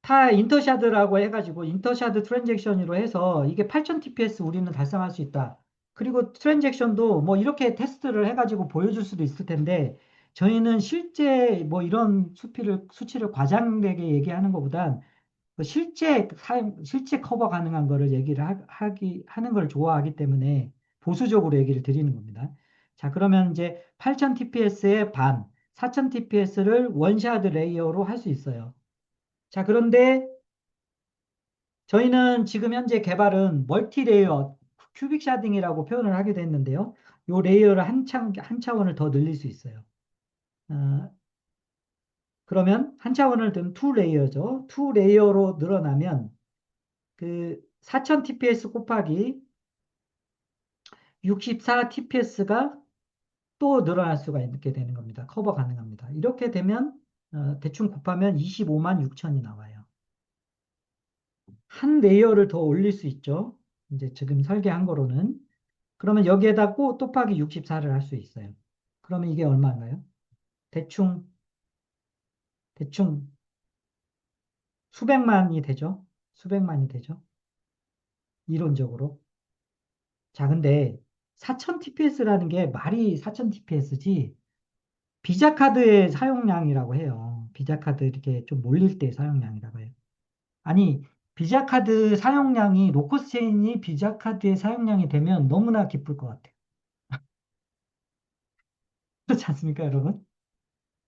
타 인터샤드라고 해가지고 인터샤드 트랜잭션으로 해서 이게 8000 TPS 우리는 달성할 수 있다. 그리고 트랜잭션도 뭐 이렇게 테스트를 해가지고 보여줄 수도 있을 텐데 저희는 실제 뭐 이런 수치를 과장되게 얘기하는 것보단 실제 커버 가능한 거를 얘기를 하는 걸 좋아하기 때문에 보수적으로 얘기를 드리는 겁니다. 자, 그러면 이제 8000 TPS의 반, 4000 TPS를 원샷 레이어로 할 수 있어요. 자, 그런데 저희는 지금 현재 개발은 멀티 레이어 큐빅 샤딩이라고 표현을 하게 됐는데요. 이 레이어를 한 차원을 더 늘릴 수 있어요. 어, 그러면 한 차원을 든 투 레이어죠. 투 레이어로 늘어나면 4000 TPS 곱하기 64 TPS가 또 늘어날 수가 있게 되는 겁니다. 커버 가능합니다. 이렇게 되면 대충 곱하면 25만 6천이 나와요. 한 레이어를 더 올릴 수 있죠. 이제 지금 설계한 거로는. 그러면 여기에다 또 곱하기 64를 할 수 있어요. 그러면 이게 얼마인가요? 대충, 대충 수백만이 되죠. 수백만이 되죠. 이론적으로. 자, 근데 4000 TPS라는 게 말이 4000 TPS지 비자 카드의 사용량이라고 해요. 비자 카드 이렇게 좀 몰릴 때 사용량이라고 해요. 아니, 비자 카드 사용량이 로커스 체인이 비자 카드의 사용량이 되면 너무나 기쁠 것 같아요. 그렇지 않습니까, 여러분?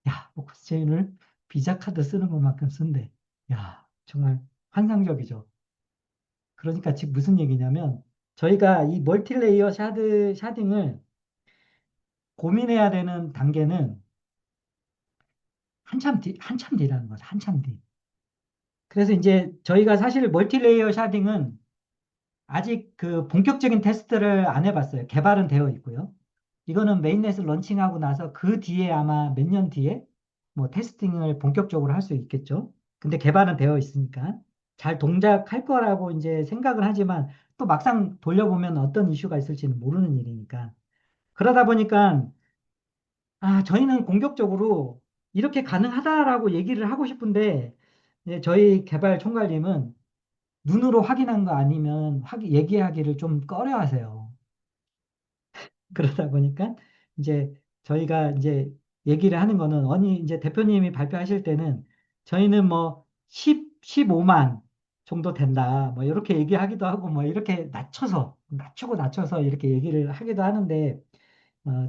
야, 로커스 체인을 비자 카드 쓰는 것만큼 쓴대. 야, 정말 환상적이죠. 그러니까 지금 무슨 얘기냐면 저희가 이 멀티레이어 샤딩을 고민해야 되는 단계는 한참 뒤라는 거죠. 한참 뒤. 그래서 이제 저희가 사실 멀티레이어 샤딩은 아직 본격적인 테스트를 안 해봤어요. 개발은 되어 있고요. 이거는 메인넷을 런칭하고 나서 그 뒤에 아마 몇 년 뒤에 뭐 테스팅을 본격적으로 할 수 있겠죠. 근데 개발은 되어 있으니까 잘 동작할 거라고 이제 생각을 하지만 또 막상 돌려보면 어떤 이슈가 있을지는 모르는 일이니까. 그러다 보니까 저희는 공격적으로 이렇게 가능하다라고 얘기를 하고 싶은데 저희 개발 총괄님은 눈으로 확인한 거 아니면 얘기하기를 좀 꺼려 하세요. 그러다 보니까 이제 저희가 이제 얘기를 하는 거는 아니 이제 대표님이 발표하실 때는 저희는 뭐 15만 정도 된다. 뭐 이렇게 얘기하기도 하고 뭐 이렇게 낮추고 낮춰서 이렇게 얘기를 하기도 하는데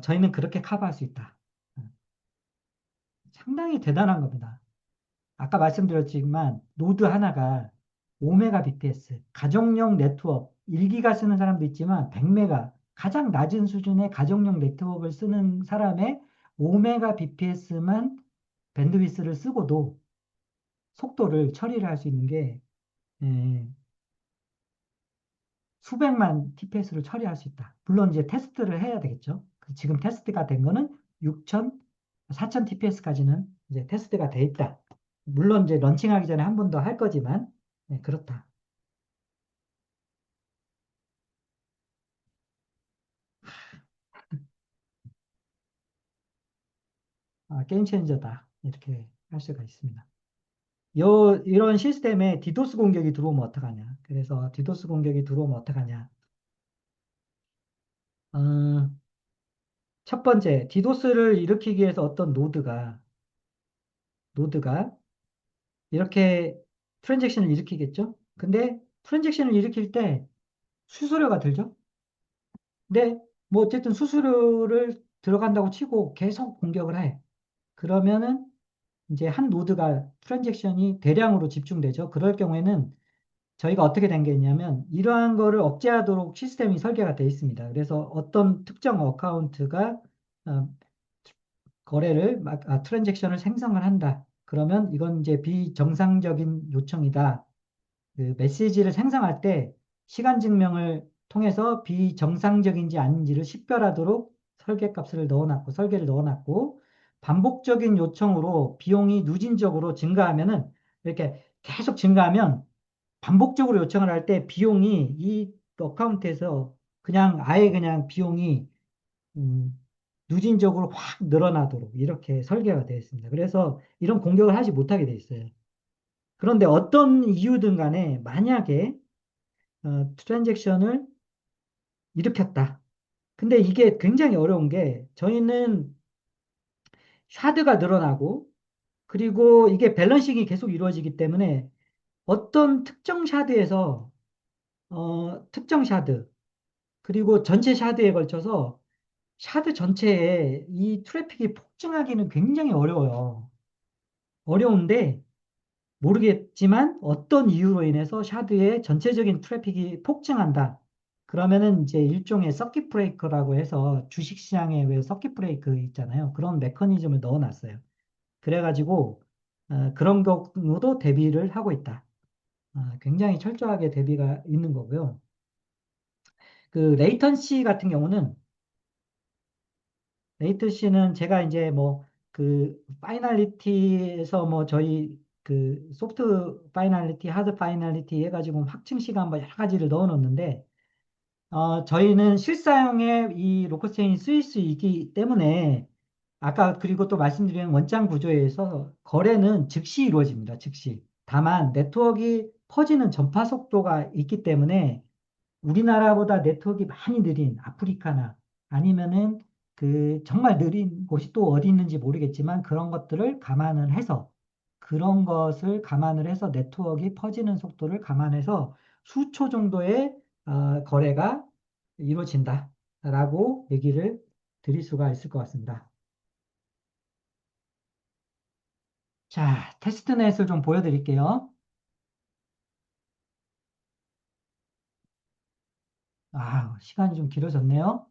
저희는 그렇게 커버할 수 있다. 어, 상당히 대단한 겁니다. 아까 말씀드렸지만 노드 하나가 5메가 bps, 가정용 네트워크, 1기가 쓰는 사람도 있지만 100메가, 가장 낮은 수준의 가정용 네트워크를 쓰는 사람의 5메가 bps만 밴드위스를 쓰고도 속도를 처리를 할 수 있는 게 예, 수백만 TPS를 처리할 수 있다. 물론 이제 테스트를 해야 되겠죠. 지금 테스트가 된 거는 6천, 4천 TPS까지는 이제 테스트가 돼 있다. 물론 이제 런칭하기 전에 한 번 더 할 거지만 네, 그렇다. 게임 체인저다. 이렇게 할 수가 있습니다. 이런 시스템에 디도스 공격이 들어오면 어떡하냐. 그래서 디도스 공격이 들어오면 어떡하냐. 어, 첫 번째, 디도스를 일으키기 위해서 어떤 노드가 이렇게 트랜잭션을 일으키겠죠? 근데 트랜잭션을 일으킬 때 수수료가 들죠? 근데 뭐 어쨌든 수수료를 들어간다고 치고 계속 공격을 해. 그러면은 이제 한 노드가 트랜잭션이 대량으로 집중되죠. 그럴 경우에는 저희가 어떻게 된 게 있냐면 이러한 거를 억제하도록 시스템이 설계가 되어 있습니다. 그래서 어떤 특정 어카운트가 어, 트랜잭션을 생성을 한다. 그러면 이건 이제 비정상적인 요청이다. 그 메시지를 생성할 때 시간 증명을 통해서 비정상적인지 아닌지를 식별하도록 설계를 넣어놨고 반복적인 요청으로 비용이 누진적으로 증가하면은 이렇게 계속 증가하면 반복적으로 요청을 할 때 비용이 이 어카운트에서 그냥 아예 그냥 비용이 음, 누진적으로 확 늘어나도록 이렇게 설계가 되어 있습니다. 그래서 이런 공격을 하지 못하게 되어 있어요. 그런데 어떤 이유든 간에 만약에 트랜잭션을 일으켰다. 근데 이게 굉장히 어려운 게 저희는 샤드가 늘어나고 그리고 이게 밸런싱이 계속 이루어지기 때문에 어떤 특정 샤드에서 특정 샤드 그리고 전체 샤드에 걸쳐서 샤드 전체에 이 트래픽이 폭증하기는 굉장히 어려워요. 어려운데 모르겠지만 어떤 이유로 인해서 샤드의 전체적인 트래픽이 폭증한다. 그러면은 이제 일종의 서킷 브레이커라고 해서 주식시장에 왜 서킷 브레이크 있잖아요. 그런 메커니즘을 넣어놨어요. 그래가지고 그런 경우도 대비를 하고 있다. 굉장히 철저하게 대비가 있는 거고요. 그 레이턴시는 제가 이제 뭐 그 파이널리티에서 뭐 저희 그 소프트 파이널리티, 하드 파이널리티 해가지고 확증 시간 뭐 여러 가지를 넣어놓는데 저희는 실사용에 이 로커체인이 쓰일 수 있기 때문에 아까 그리고 또 말씀드린 원장 구조에서 거래는 즉시 이루어집니다. 즉시. 다만 네트워크가 퍼지는 전파 속도가 있기 때문에 우리나라보다 네트워크가 많이 느린 아프리카나 아니면은 그 정말 느린 곳이 또 어디 있는지 모르겠지만 그런 것을 감안을 해서 네트워크가 퍼지는 속도를 감안해서 수초 정도의 거래가 이루어진다라고 얘기를 드릴 수가 있을 것 같습니다. 자, 테스트넷을 좀 보여드릴게요. 시간이 좀 길어졌네요.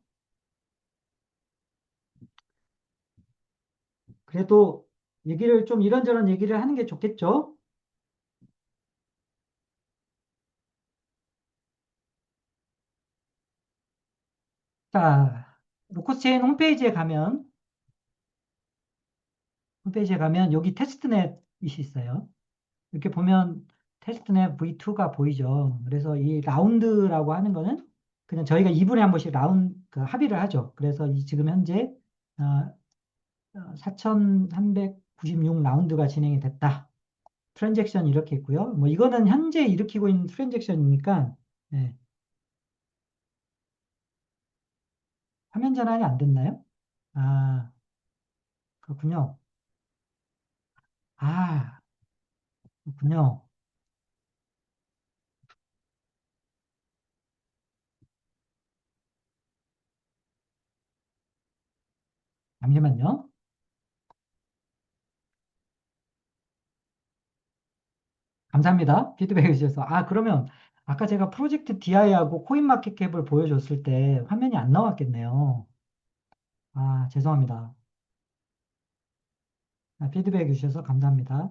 그래도 얘기를 좀 이런저런 얘기를 하는 게 좋겠죠? 자, 로코스체인 홈페이지에 가면 여기 테스트넷이 있어요. 이렇게 보면 테스트넷 V2가 보이죠. 그래서 이 라운드라고 하는 거는 그냥 저희가 2분에 한 번씩 그 합의를 하죠. 그래서 지금 현재 4,396 라운드가 진행이 됐다. 트랜잭션 이렇게 있고요. 뭐 이거는 현재 일으키고 있는 트랜잭션이니까 네. 화면 전환이 안 됐나요? 아, 그렇군요. 아, 그렇군요. 잠시만요. 감사합니다. 피드백 해주셔서. 아, 그러면 아까 제가 프로젝트 DI하고 코인마켓캡을 보여줬을 때 화면이 안 나왔겠네요. 아, 죄송합니다. 아, 피드백 해주셔서 감사합니다.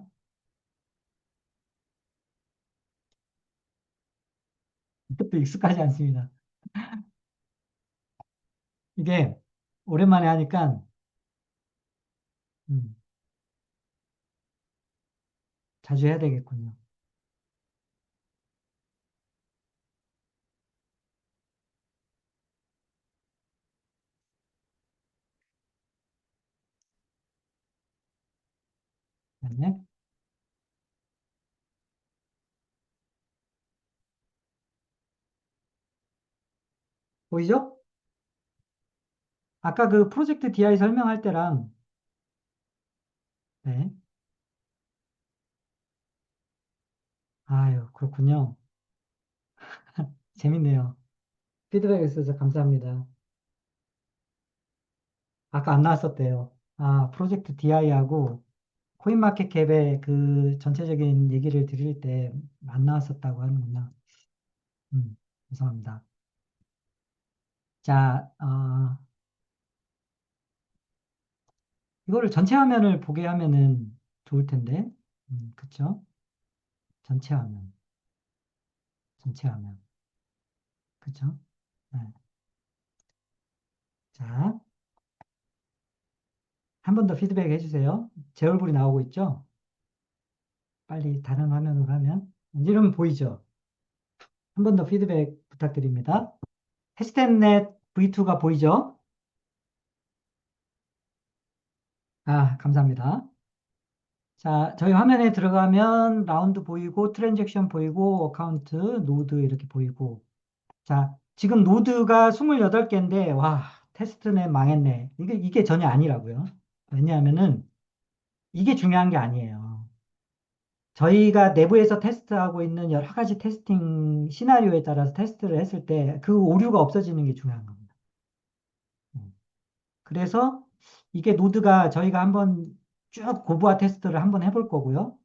이것도 익숙하지 않습니다. 이게 오랜만에 하니까 음, 자주 해야 되겠군요. 네. 보이죠? 아까 그 프로젝트 DI 설명할 때랑 네. 아유, 그렇군요. 재밌네요. 피드백 해주셔서 감사합니다. 아까 안 나왔었대요. 아, 프로젝트 DI하고 코인마켓캡의 그 전체적인 얘기를 드릴 때 안 나왔었다고 하는구나. 죄송합니다. 자, 이거를 전체 화면을 보게 하면은 좋을 텐데. 그쵸? 전체 화면, 전체 화면. 그쵸? 네. 자, 한 번 더 피드백 해주세요. 제 얼굴이 나오고 있죠? 빨리 다른 화면으로 하면. 이러면 보이죠? 한 번 더 피드백 부탁드립니다. 해시템넷 V2가 보이죠? 아, 감사합니다. 자, 저희 화면에 들어가면 라운드 보이고, 트랜잭션 보이고, 어카운트, 노드 이렇게 보이고. 자, 지금 노드가 28개인데, 와, 테스트네 망했네. 이게 전혀 아니라고요. 왜냐하면은, 이게 중요한 게 아니에요. 저희가 내부에서 테스트하고 있는 여러 가지 테스팅 시나리오에 따라서 테스트를 했을 때, 그 오류가 없어지는 게 중요한 겁니다. 음. 그래서 이게 노드가 저희가 한번 쭉 고부화 테스트를 한번 해볼 거고요.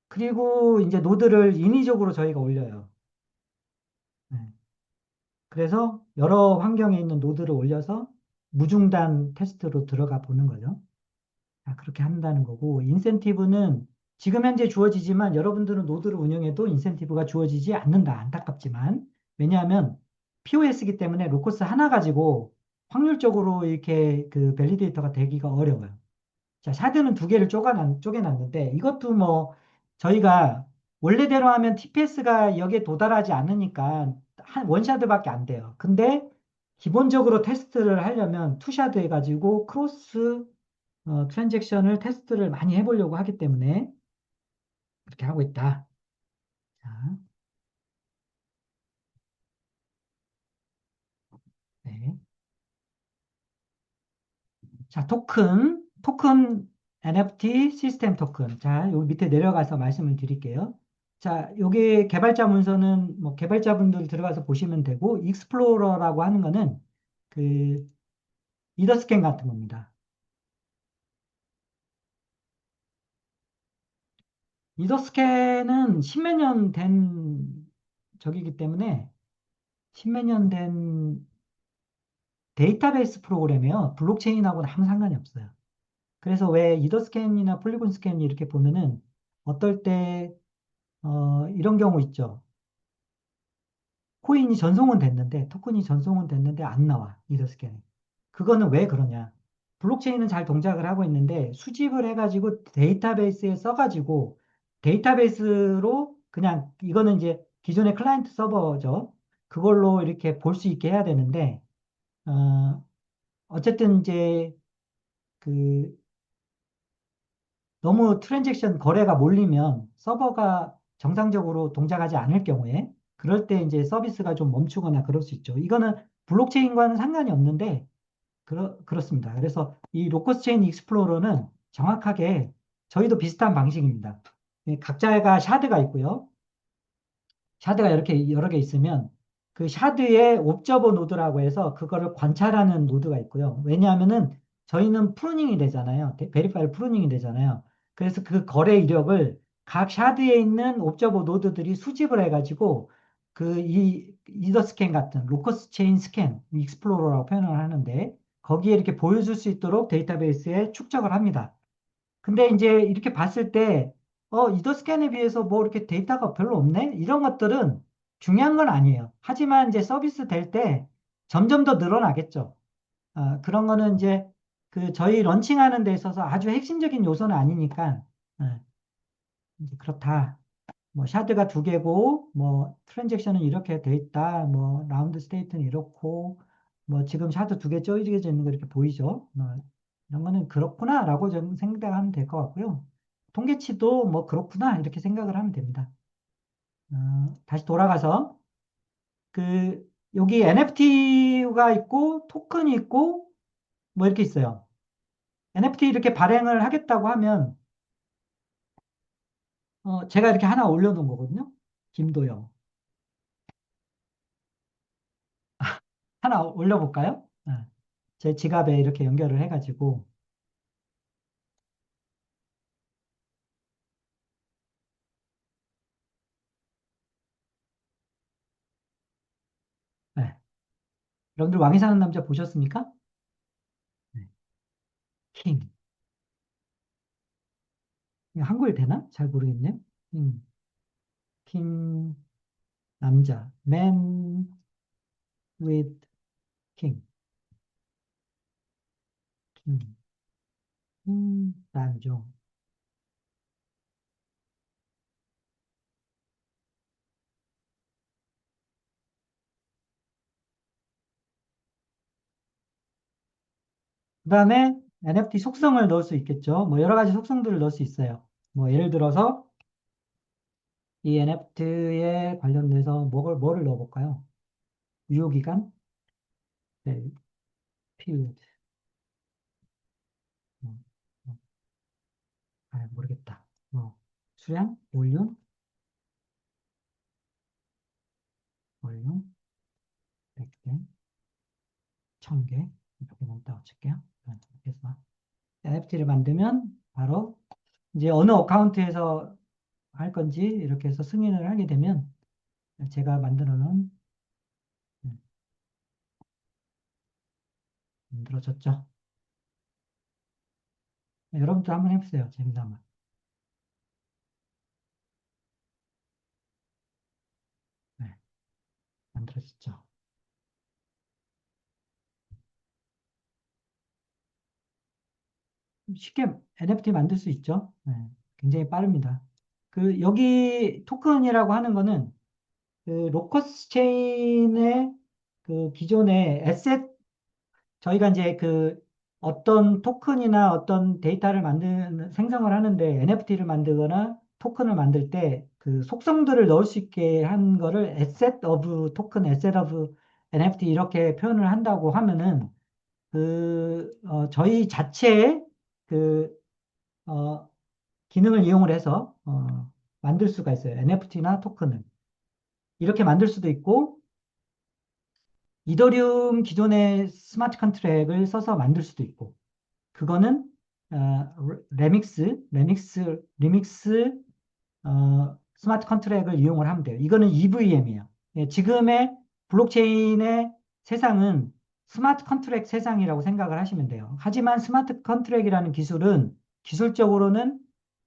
그리고 이제 노드를 인위적으로 저희가 올려요. 네. 그래서 여러 환경에 있는 노드를 올려서 무중단 테스트로 들어가 보는 거죠. 아, 그렇게 한다는 거고, 인센티브는 지금 현재 주어지지만 여러분들은 노드를 운영해도 인센티브가 주어지지 않는다. 안타깝지만. 왜냐하면 POS이기 때문에 로커스 하나 가지고 확률적으로 이렇게 그 밸리데이터가 되기가 어려워요. 자, 샤드는 두 개를 쪼개놨는데 이것도 뭐 저희가 원래대로 하면 TPS가 여기에 도달하지 않으니까 한 원샤드밖에 안 돼요. 근데 기본적으로 테스트를 하려면 투샤드 해가지고 크로스 트랜잭션을 테스트를 많이 해보려고 하기 때문에 그렇게 하고 있다. 자, 네. 자, 토큰 NFT 시스템 토큰. 자, 여기 밑에 내려가서 말씀을 드릴게요. 자, 요게 개발자 문서는 뭐 개발자분들 들어가서 보시면 되고, 익스플로러라고 하는 거는 그 리더스캔 같은 겁니다. 리더스캔은 십몇 년 된 적이기 때문에 십몇 년 된 데이터베이스 프로그램이에요. 블록체인하고는 아무 상관이 없어요. 그래서 왜 이더스캔이나 폴리곤 스캔 이렇게 보면은 어떨 때 이런 경우 있죠. 코인이 전송은 됐는데, 토큰이 전송은 됐는데 안 나와, 이더스캔에. 그거는 왜 그러냐? 블록체인은 잘 동작을 하고 있는데 수집을 해가지고 데이터베이스에 써가지고 데이터베이스로 그냥 이거는 이제 기존의 클라이언트 서버죠. 그걸로 이렇게 볼 수 있게 해야 되는데, 어쨌든 이제 그 너무 트랜잭션 거래가 몰리면 서버가 정상적으로 동작하지 않을 경우에 그럴 때 이제 서비스가 좀 멈추거나 그럴 수 있죠. 이거는 블록체인과는 상관이 없는데 그렇습니다. 그래서 이 로커스 체인 익스플로러는 정확하게 저희도 비슷한 방식입니다. 각자가 샤드가 있고요. 샤드가 이렇게 여러 개 있으면 그 샤드에 옵저버 노드라고 해서 그거를 관찰하는 노드가 있고요. 왜냐하면은 저희는 프루닝이 되잖아요. 베리파일 프루닝이 되잖아요. 그래서 그 거래 이력을 각 샤드에 있는 옵저버 노드들이 수집을 해가지고 그 이 이더 스캔 같은 로커스 체인 스캔 익스플로러라고 표현을 하는데 거기에 이렇게 보여줄 수 있도록 데이터베이스에 축적을 합니다. 근데 이제 이렇게 봤을 때, 이더 스캔에 비해서 뭐 이렇게 데이터가 별로 없네? 이런 것들은 중요한 건 아니에요. 하지만 이제 서비스 될 때 점점 더 늘어나겠죠. 그런 거는 이제 그 저희 런칭하는 데 있어서 아주 핵심적인 요소는 아니니까, 이제 그렇다. 뭐 샤드가 두 개고 뭐 트랜잭션은 이렇게 돼 있다. 뭐 라운드 스테이트는 이렇고 뭐 지금 샤드 두 개 쪼개져 있는 거 이렇게 보이죠? 이런 거는 그렇구나라고 좀 생각하면 될 것 같고요. 통계치도 뭐 그렇구나 이렇게 생각을 하면 됩니다. 다시 돌아가서 그 여기 NFT가 있고 토큰이 있고 뭐 이렇게 있어요. NFT 이렇게 발행을 하겠다고 하면 제가 이렇게 하나 올려놓은 거거든요. 김도영 하나 올려볼까요? 제 지갑에 이렇게 연결을 해가지고, 네. 여러분들 왕이 사는 남자 보셨습니까? 네. 킹. 이거 한글 되나? 잘 모르겠네요. 킹, 킹, 남자. Man with king. king. 단종. 그 다음에 NFT 속성을 넣을 수 있겠죠. 뭐 여러 가지 속성들을 넣을 수 있어요. 뭐 예를 들어서 이 NFT에 관련돼서 뭐를 넣어볼까요? 유효기간? 네, period. 어, 어, 모르겠다. 수량? 볼륨? 볼륨? 100개, 1000개 이렇게 몽땅 칠게요. 이렇게 해서 NFT를 만들면 바로 이제 어느 어카운트에서 할 건지 이렇게 해서 승인을 하게 되면 제가 만들어 놓은 만들어졌죠. 여러분도 한번 해보세요. 재미삼아. 네, 만들어졌죠. 쉽게 NFT 만들 수 있죠. 네, 굉장히 빠릅니다. 그 여기 토큰이라고 하는 거는 그 로커스 체인의 그 기존의 에셋 저희가 이제 그 어떤 토큰이나 어떤 데이터를 생성을 하는데 NFT를 만들거나 토큰을 만들 때 그 속성들을 넣을 수 있게 한 거를 asset of token, asset of NFT 이렇게 표현을 한다고 하면은 저희 자체의 그, 어, 기능을 이용을 해서, 만들 수가 있어요. NFT나 토큰을. 이렇게 만들 수도 있고, 이더리움 기존의 스마트 컨트랙을 써서 만들 수도 있고, 그거는 리믹스 스마트 컨트랙을 이용을 하면 돼요. 이거는 EVM이에요. 지금의 블록체인의 세상은 스마트 컨트랙 세상이라고 생각을 하시면 돼요. 하지만 스마트 컨트랙이라는 기술은 기술적으로는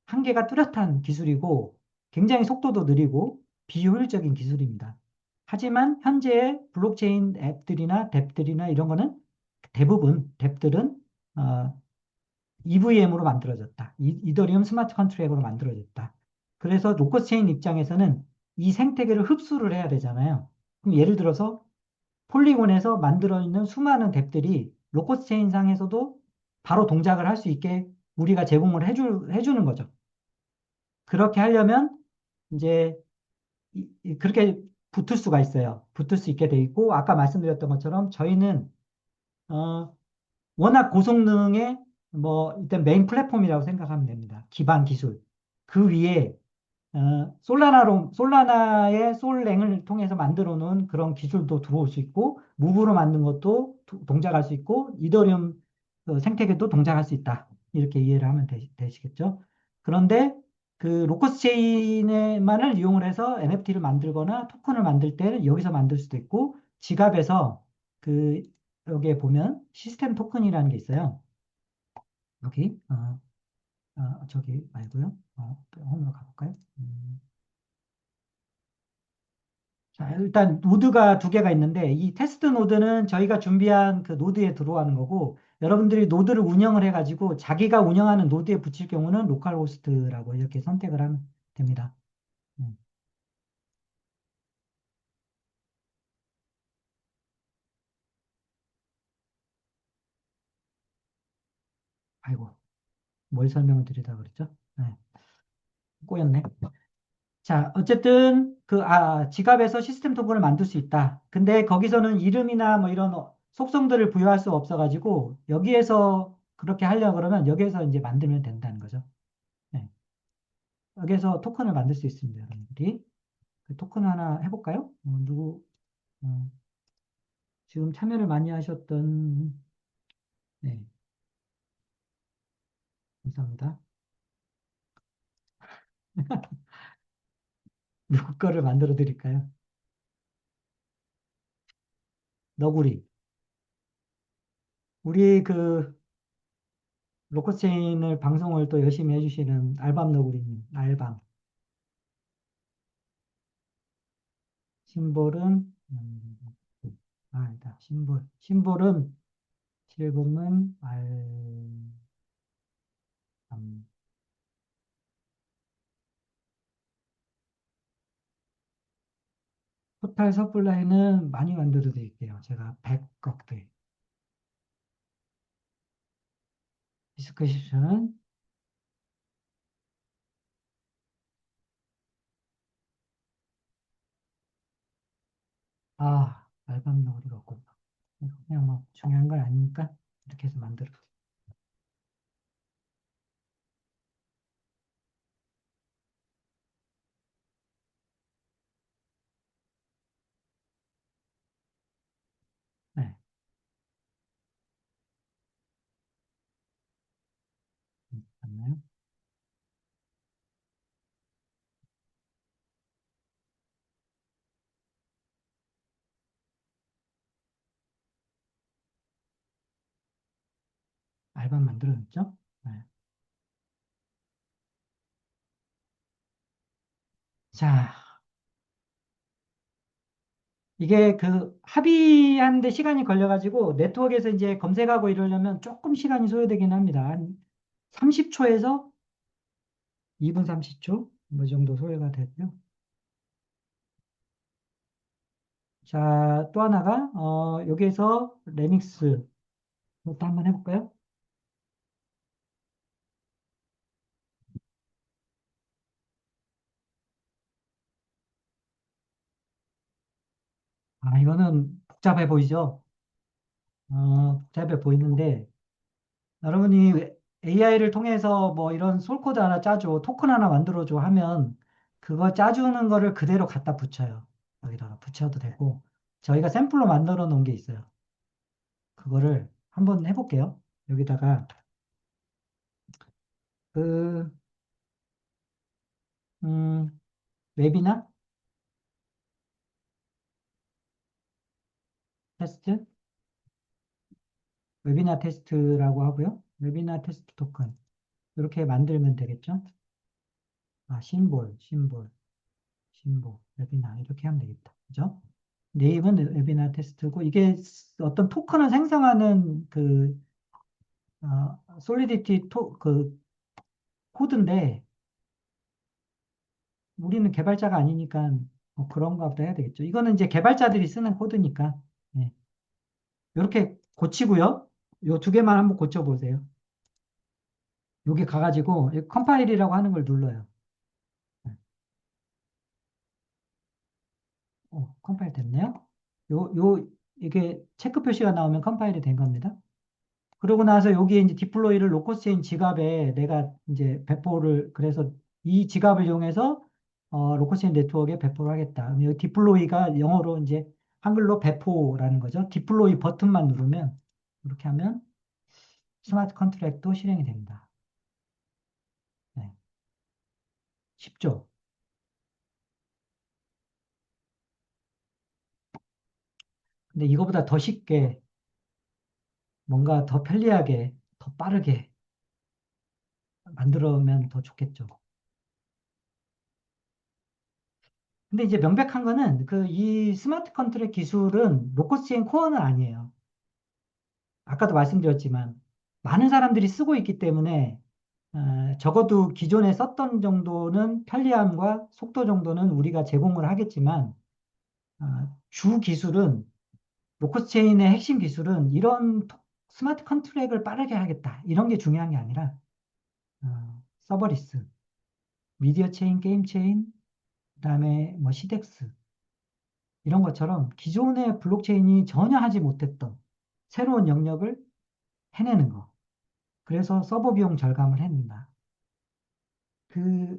한계가 뚜렷한 기술이고 굉장히 속도도 느리고 비효율적인 기술입니다. 하지만 현재의 블록체인 앱들이나 뎁들이나 이런 거는 대부분 뎁들은 EVM으로 만들어졌다. 이더리움 스마트 컨트랙으로 만들어졌다. 그래서 로커체인 입장에서는 이 생태계를 흡수를 해야 되잖아요. 그럼 예를 들어서 폴리곤에서 만들어 있는 수많은 뎁들이 로커체인 상에서도 바로 동작을 할 수 있게 우리가 제공을 해주는 거죠. 그렇게 하려면 이제 그렇게 붙을 수가 있어요. 붙을 수 있게 돼 있고, 아까 말씀드렸던 것처럼 저희는 어, 워낙 고성능의 뭐 일단 메인 플랫폼이라고 생각하면 됩니다. 기반 기술. 그 위에 솔라나의 솔랭을 통해서 만들어 놓은 그런 기술도 들어올 수 있고, 무브로 만든 것도 동작할 수 있고, 이더리움 생태계도 동작할 수 있다. 이렇게 이해를 하면 되시겠죠? 그런데 그 로커스 체인만을 이용을 해서 NFT를 만들거나 토큰을 만들 때는 여기서 만들 수도 있고, 지갑에서 그 여기에 보면 시스템 토큰이라는 게 있어요. 여기 저기 말고요. 홈으로 가볼까요? 자, 일단 노드가 두 개가 있는데 이 테스트 노드는 저희가 준비한 그 노드에 들어가는 거고 여러분들이 노드를 운영을 해가지고 자기가 운영하는 노드에 붙일 경우는 로컬 호스트라고 이렇게 선택을 하면 됩니다. 음, 아이고, 뭘 설명을 드리다 그랬죠? 네, 꼬였네. 자, 어쨌든 지갑에서 시스템 토큰을 만들 수 있다. 근데 거기서는 이름이나 뭐 이런 속성들을 부여할 수 없어가지고 여기에서 그렇게 하려고 그러면 여기에서 이제 만들면 된다는 거죠. 네. 여기에서 토큰을 만들 수 있습니다, 여러분들이. 그 토큰 하나 해볼까요? 어, 지금 참여를 많이 하셨던, 네, 감사합니다. 누구 거를 만들어 드릴까요? 너구리. 우리 그 로커체인을 방송을 또 열심히 해주시는 알밤 너구리님, 알밤. 심볼은, 아니다, 심볼. 심볼은 실금은 토탈 서플라이는 많이 만들어 드릴게요. 제가 100억대. 디스크립션은 알밤 너구리가 없군요. 그냥 뭐 중요한 건 아니니까 이렇게 해서 만들어. 네, 맞나요? 알밤 만들어냈죠? 네. 자, 이게 그 합의하는데 시간이 걸려가지고 네트워크에서 이제 검색하고 이러려면 조금 시간이 소요되긴 합니다. 한 30초에서 2분 30초 뭐 정도 소요가 되고요. 자, 또 하나가 여기에서 레믹스 이것도 한번 해볼까요? 이거는 복잡해 보이죠? 복잡해 보이는데 여러분이 AI를 통해서 뭐 이런 솔코드 하나 짜줘, 토큰 하나 만들어줘 하면 그거 짜주는 거를 그대로 갖다 붙여요. 여기다가 붙여도 되고 저희가 샘플로 만들어 놓은 게 있어요. 그거를 한번 해볼게요. 여기다가 그 음, 웹이나 테스트, 웹이나 테스트라고 하고요. 웹이나 테스트 토큰 이렇게 만들면 되겠죠? 심볼, 웹이나 이렇게 하면 되겠다. 그죠? 네임은 웹이나 테스트고 이게 어떤 토큰을 생성하는 그 솔리디티 그 코드인데 우리는 개발자가 아니니까 뭐 그런가 보다 해야 되겠죠. 이거는 이제 개발자들이 쓰는 코드니까 네. 이렇게 고치고요. 요 두 개만 한번 고쳐보세요. 여기 가가지고 컴파일이라고 하는 걸 눌러요. 네. 컴파일 됐네요. 이게 체크 표시가 나오면 컴파일이 된 겁니다. 그러고 나서 여기에 이제 디플로이를 로커스체인 지갑에 내가 이제 배포를, 그래서 이 지갑을 이용해서 로커스체인 네트워크에 배포를 하겠다. 그럼 여기 디플로이가 영어로 이제 한글로 배포라는 거죠. 디플로이 버튼만 누르면, 이렇게 하면 스마트 컨트랙도 실행이 됩니다. 네. 쉽죠? 근데 이거보다 더 쉽게, 뭔가 더 편리하게, 더 빠르게 만들어면 더 좋겠죠. 근데 이제 명백한 거는 이 스마트 컨트랙 기술은 로커스체인 코어는 아니에요. 아까도 말씀드렸지만 많은 사람들이 쓰고 있기 때문에 적어도 기존에 썼던 정도는 편리함과 속도 정도는 우리가 제공을 하겠지만 주 기술은 로커스체인의 핵심 기술은 이런 스마트 컨트랙을 빠르게 하겠다 이런 게 중요한 게 아니라 서버리스, 미디어 체인, 게임 체인, 그다음에 뭐 시덱스 이런 것처럼 기존의 블록체인이 전혀 하지 못했던 새로운 영역을 해내는 거. 그래서 서버 비용 절감을 해낸다. 그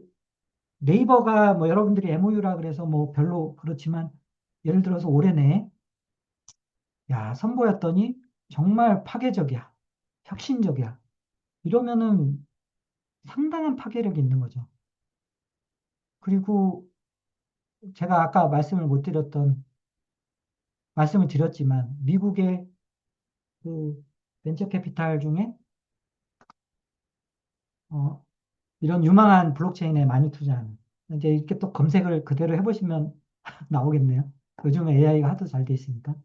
네이버가 뭐 여러분들이 MOU라 그래서 뭐 별로 그렇지만 예를 들어서 올해 내에 야, 선보였더니 정말 파괴적이야. 혁신적이야. 이러면은 상당한 파괴력이 있는 거죠. 그리고 제가 아까 말씀을 드렸지만 미국의 그 벤처 캐피탈 중에 어, 이런 유망한 블록체인에 많이 투자하는 이제 이렇게 또 검색을 그대로 해보시면 나오겠네요. 요즘에 AI가 하도 잘 돼 있으니까.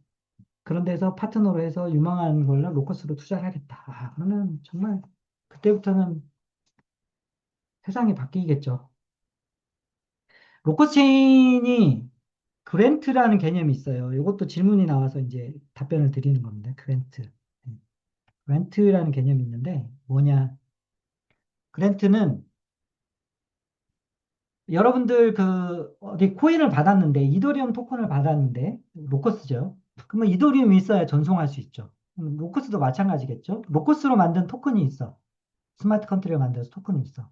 그런 데서 파트너로 해서 유망한 걸로 로커스로 투자를 하겠다. 그러면 정말 그때부터는 세상이 바뀌겠죠. 로커스 체인이 그랜트라는 개념이 있어요. 이것도 질문이 나와서 이제 답변을 드리는 겁니다. 그랜트. 네. 그랜트라는 개념이 있는데 뭐냐? 그랜트는 여러분들 어디 코인을 받았는데 이더리움 토큰을 받았는데 로커스죠. 그러면 이더리움이 있어야 전송할 수 있죠. 로커스도 마찬가지겠죠. 로커스로 만든 토큰이 있어. 스마트 컨트리를 만들어서 토큰이 있어.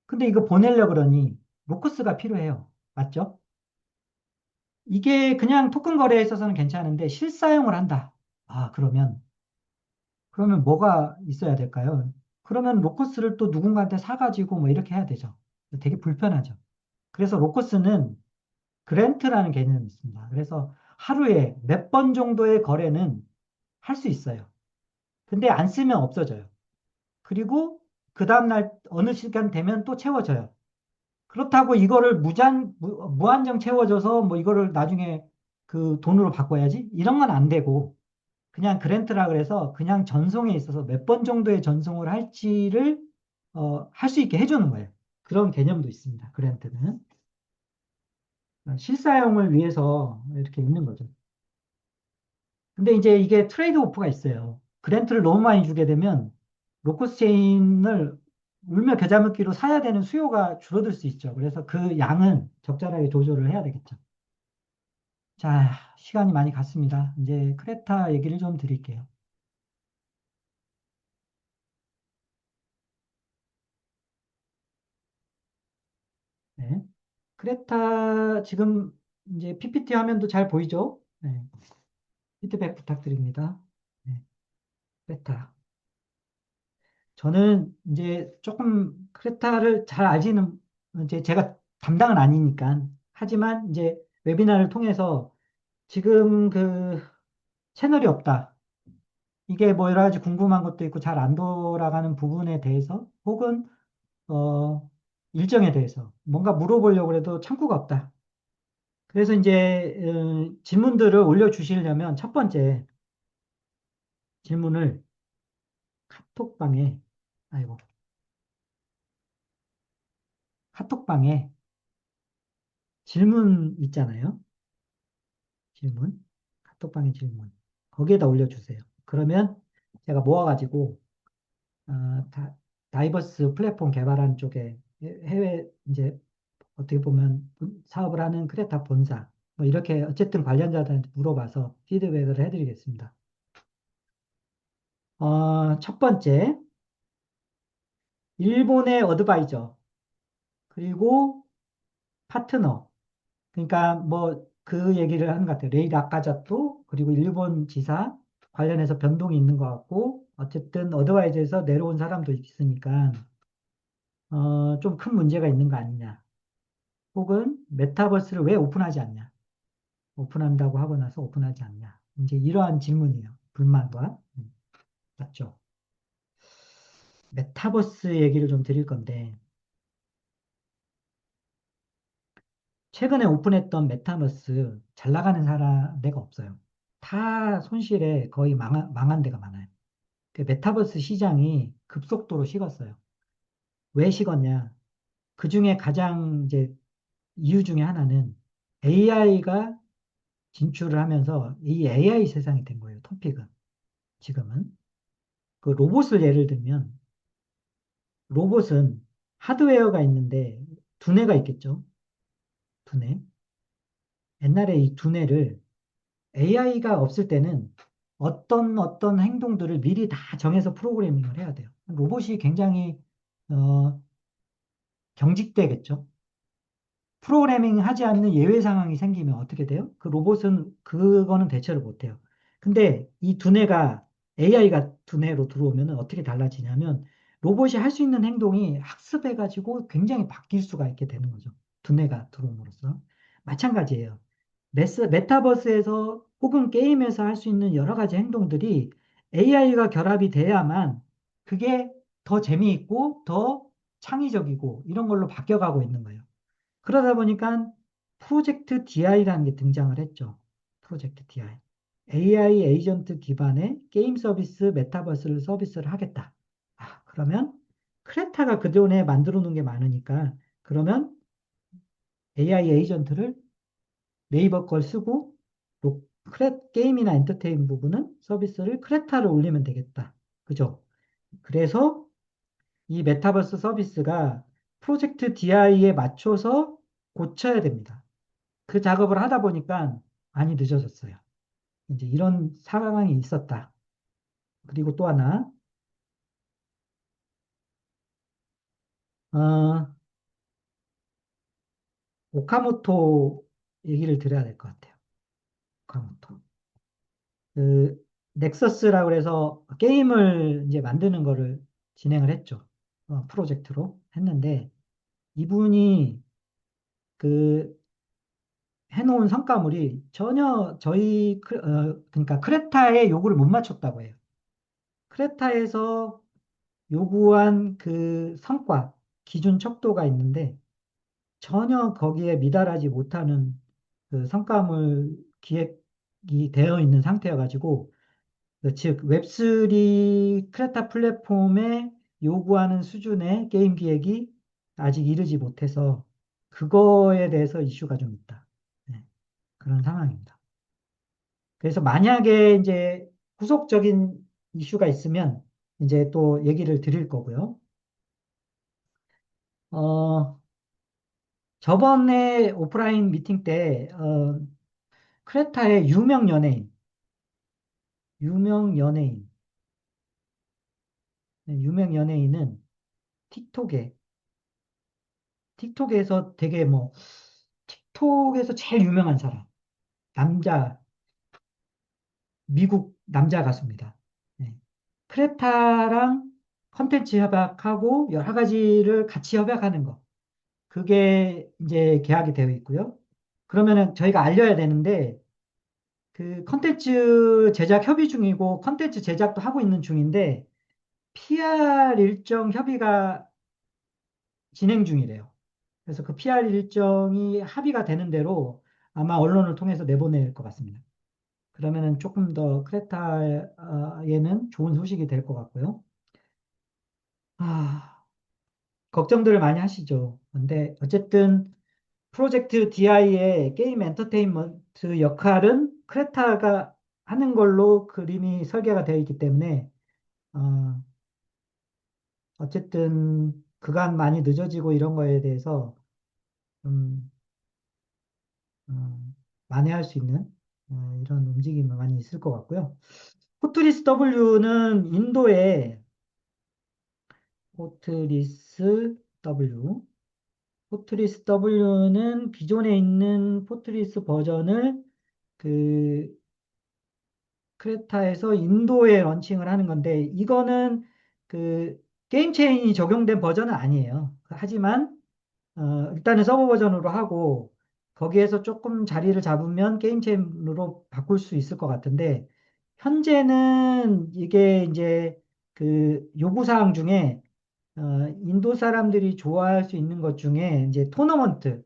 근데 이거 보내려 그러니 로커스가 필요해요. 맞죠? 이게 그냥 토큰 거래에 있어서는 괜찮은데 실사용을 한다. 그러면 뭐가 있어야 될까요? 그러면 로커스를 또 누군가한테 사가지고 뭐 이렇게 해야 되죠. 되게 불편하죠. 그래서 로커스는 그랜트라는 개념이 있습니다. 그래서 하루에 몇 번 정도의 거래는 할 수 있어요. 근데 안 쓰면 없어져요. 그리고 그 다음날 어느 시간 되면 또 채워져요. 그렇다고 이거를 무한정 채워줘서 뭐 이거를 나중에 그 돈으로 바꿔야지? 이런 건 안 되고, 그냥 그랜트라 그래서 그냥 전송에 있어서 몇 번 정도의 전송을 할지를, 할 수 있게 해주는 거예요. 그런 개념도 있습니다. 그랜트는. 실사용을 위해서 이렇게 있는 거죠. 근데 이제 이게 트레이드 오프가 있어요. 그랜트를 너무 많이 주게 되면 로커스 체인을 울며 겨자 먹기로 사야 되는 수요가 줄어들 수 있죠. 그래서 그 양은 적절하게 조절을 해야 되겠죠. 자, 시간이 많이 갔습니다. 이제 크레타 얘기를 좀 드릴게요. 네. 크레타 지금 이제 PPT 화면도 잘 보이죠? 네. 피드백 부탁드립니다. 네. 크레타. 저는 이제 조금 크레타를 잘 알지는 이제 제가 담당은 아니니까 하지만 이제 웨비나를 통해서 지금 채널이 없다. 이게 뭐 여러 가지 궁금한 것도 있고 잘 안 돌아가는 부분에 대해서 혹은 어, 일정에 대해서 뭔가 물어보려고 해도 창구가 없다. 그래서 이제 질문들을 올려주시려면 첫 번째 질문을 카톡방에, 아이고, 카톡방에 질문 있잖아요. 질문. 카톡방에 질문. 거기에다 올려주세요. 그러면 제가 모아가지고, 다 다이버스 플랫폼 개발하는 쪽에 해외 이제 어떻게 보면 사업을 하는 크레타 본사 뭐 이렇게 어쨌든 관련자들한테 물어봐서 피드백을 해드리겠습니다. 첫 번째, 일본의 어드바이저 그리고 파트너 그러니까 뭐 그 얘기를 하는 것 같아요. 레이 라카자토 그리고 일본 지사 관련해서 변동이 있는 것 같고 어쨌든 어드바이저에서 내려온 사람도 있으니까 좀 큰 문제가 있는 거 아니냐. 혹은 메타버스를 왜 오픈하지 않냐. 오픈한다고 하고 나서 오픈하지 않냐. 이제 이러한 질문이에요. 불만과. 맞죠? 메타버스 얘기를 좀 드릴 건데 최근에 오픈했던 메타버스 잘 나가는 사람 데가 없어요. 다 손실에 거의 망한 데가 많아요. 그 메타버스 시장이 급속도로 식었어요. 왜 식었냐? 그 중에 가장 이제 이유 중에 하나는 AI가 진출을 하면서 이 AI 세상이 된 거예요. 토픽은. 지금은. 그 로봇을 예를 들면 로봇은 하드웨어가 있는데 두뇌가 있겠죠. 두뇌. 옛날에 이 두뇌를 AI가 없을 때는 어떤 행동들을 미리 다 정해서 프로그래밍을 해야 돼요. 로봇이 굉장히 어, 경직되겠죠. 프로그래밍 하지 않는 예외 상황이 생기면 어떻게 돼요? 그 로봇은 그거는 대처를 못 해요. 근데 이 두뇌가 AI가 두뇌로 들어오면 어떻게 달라지냐면 로봇이 할 수 있는 행동이 학습해가지고 굉장히 바뀔 수가 있게 되는 거죠. 두뇌가 들어옴으로써. 마찬가지예요. 메타버스에서 혹은 게임에서 할 수 있는 여러 가지 행동들이 AI가 결합이 돼야만 그게 더 재미있고 더 창의적이고 이런 걸로 바뀌어가고 있는 거예요. 그러다 보니까 프로젝트 DI라는 게 등장을 했죠. 프로젝트 DI. AI 에이전트 기반의 게임 서비스, 메타버스를 서비스를 하겠다. 그러면 크레타가 그전에 만들어 놓은 게 많으니까 그러면 AI 에이전트를 네이버 걸 쓰고 게임이나 엔터테인 부분은 서비스를 크레타로 올리면 되겠다. 그죠? 그래서 이 메타버스 서비스가 프로젝트 DI에 맞춰서 고쳐야 됩니다. 그 작업을 하다 보니까 많이 늦어졌어요. 이제 이런 상황이 있었다. 그리고 또 하나, 어, 오카모토 얘기를 드려야 될 것 같아요. 오카모토. 그, 넥서스라고 해서 게임을 이제 만드는 거를 진행을 했죠. 프로젝트로 했는데, 이분이 그 해놓은 성과물이 전혀 그러니까 크레타의 요구를 못 맞췄다고 해요. 크레타에서 요구한 그 성과, 기준 척도가 있는데 전혀 거기에 미달하지 못하는 그 성과물 기획이 되어 있는 상태여가지고 즉 웹3 크레타 플랫폼에 요구하는 수준의 게임 기획이 아직 이르지 못해서 그거에 대해서 이슈가 좀 있다. 네, 그런 상황입니다. 그래서 만약에 이제 후속적인 이슈가 있으면 이제 또 얘기를 드릴 거고요. 어, 저번에 오프라인 미팅 때, 크레타의 유명 연예인, 네, 유명 연예인은 틱톡에, 틱톡에서 되게 뭐, 틱톡에서 제일 유명한 사람, 남자, 미국 남자 가수입니다. 네. 크레타랑 컨텐츠 협약하고 여러 가지를 같이 협약하는 거. 그게 이제 계약이 되어 있고요. 그러면은 저희가 알려야 되는데, 그 컨텐츠 제작 협의 중이고 컨텐츠 제작도 하고 있는 중인데 PR 일정 협의가 진행 중이래요. 그래서 그 PR 일정이 합의가 되는 대로 아마 언론을 통해서 내보낼 것 같습니다. 그러면은 조금 더 크레타에는 좋은 소식이 될 것 같고요. 아, 걱정들을 많이 하시죠. 근데 어쨌든 프로젝트 DI의 게임 엔터테인먼트 역할은 크레타가 하는 걸로 그림이 설계가 되어 있기 때문에 어, 어쨌든 그간 많이 늦어지고 이런 거에 대해서 좀 만회할 수 있는 이런 움직임이 많이 있을 것 같고요. 포트리스 W는 인도의 포트리스 W, 포트리스 W는 기존에 있는 포트리스 버전을 그 크레타에서 인도에 런칭을 하는 건데 이거는 그 게임 체인이 적용된 버전은 아니에요. 하지만 일단은 서버 버전으로 하고 거기에서 조금 자리를 잡으면 게임 체인으로 바꿀 수 있을 것 같은데 현재는 이게 이제 그 요구사항 중에 인도 사람들이 좋아할 수 있는 것 중에 이제 토너먼트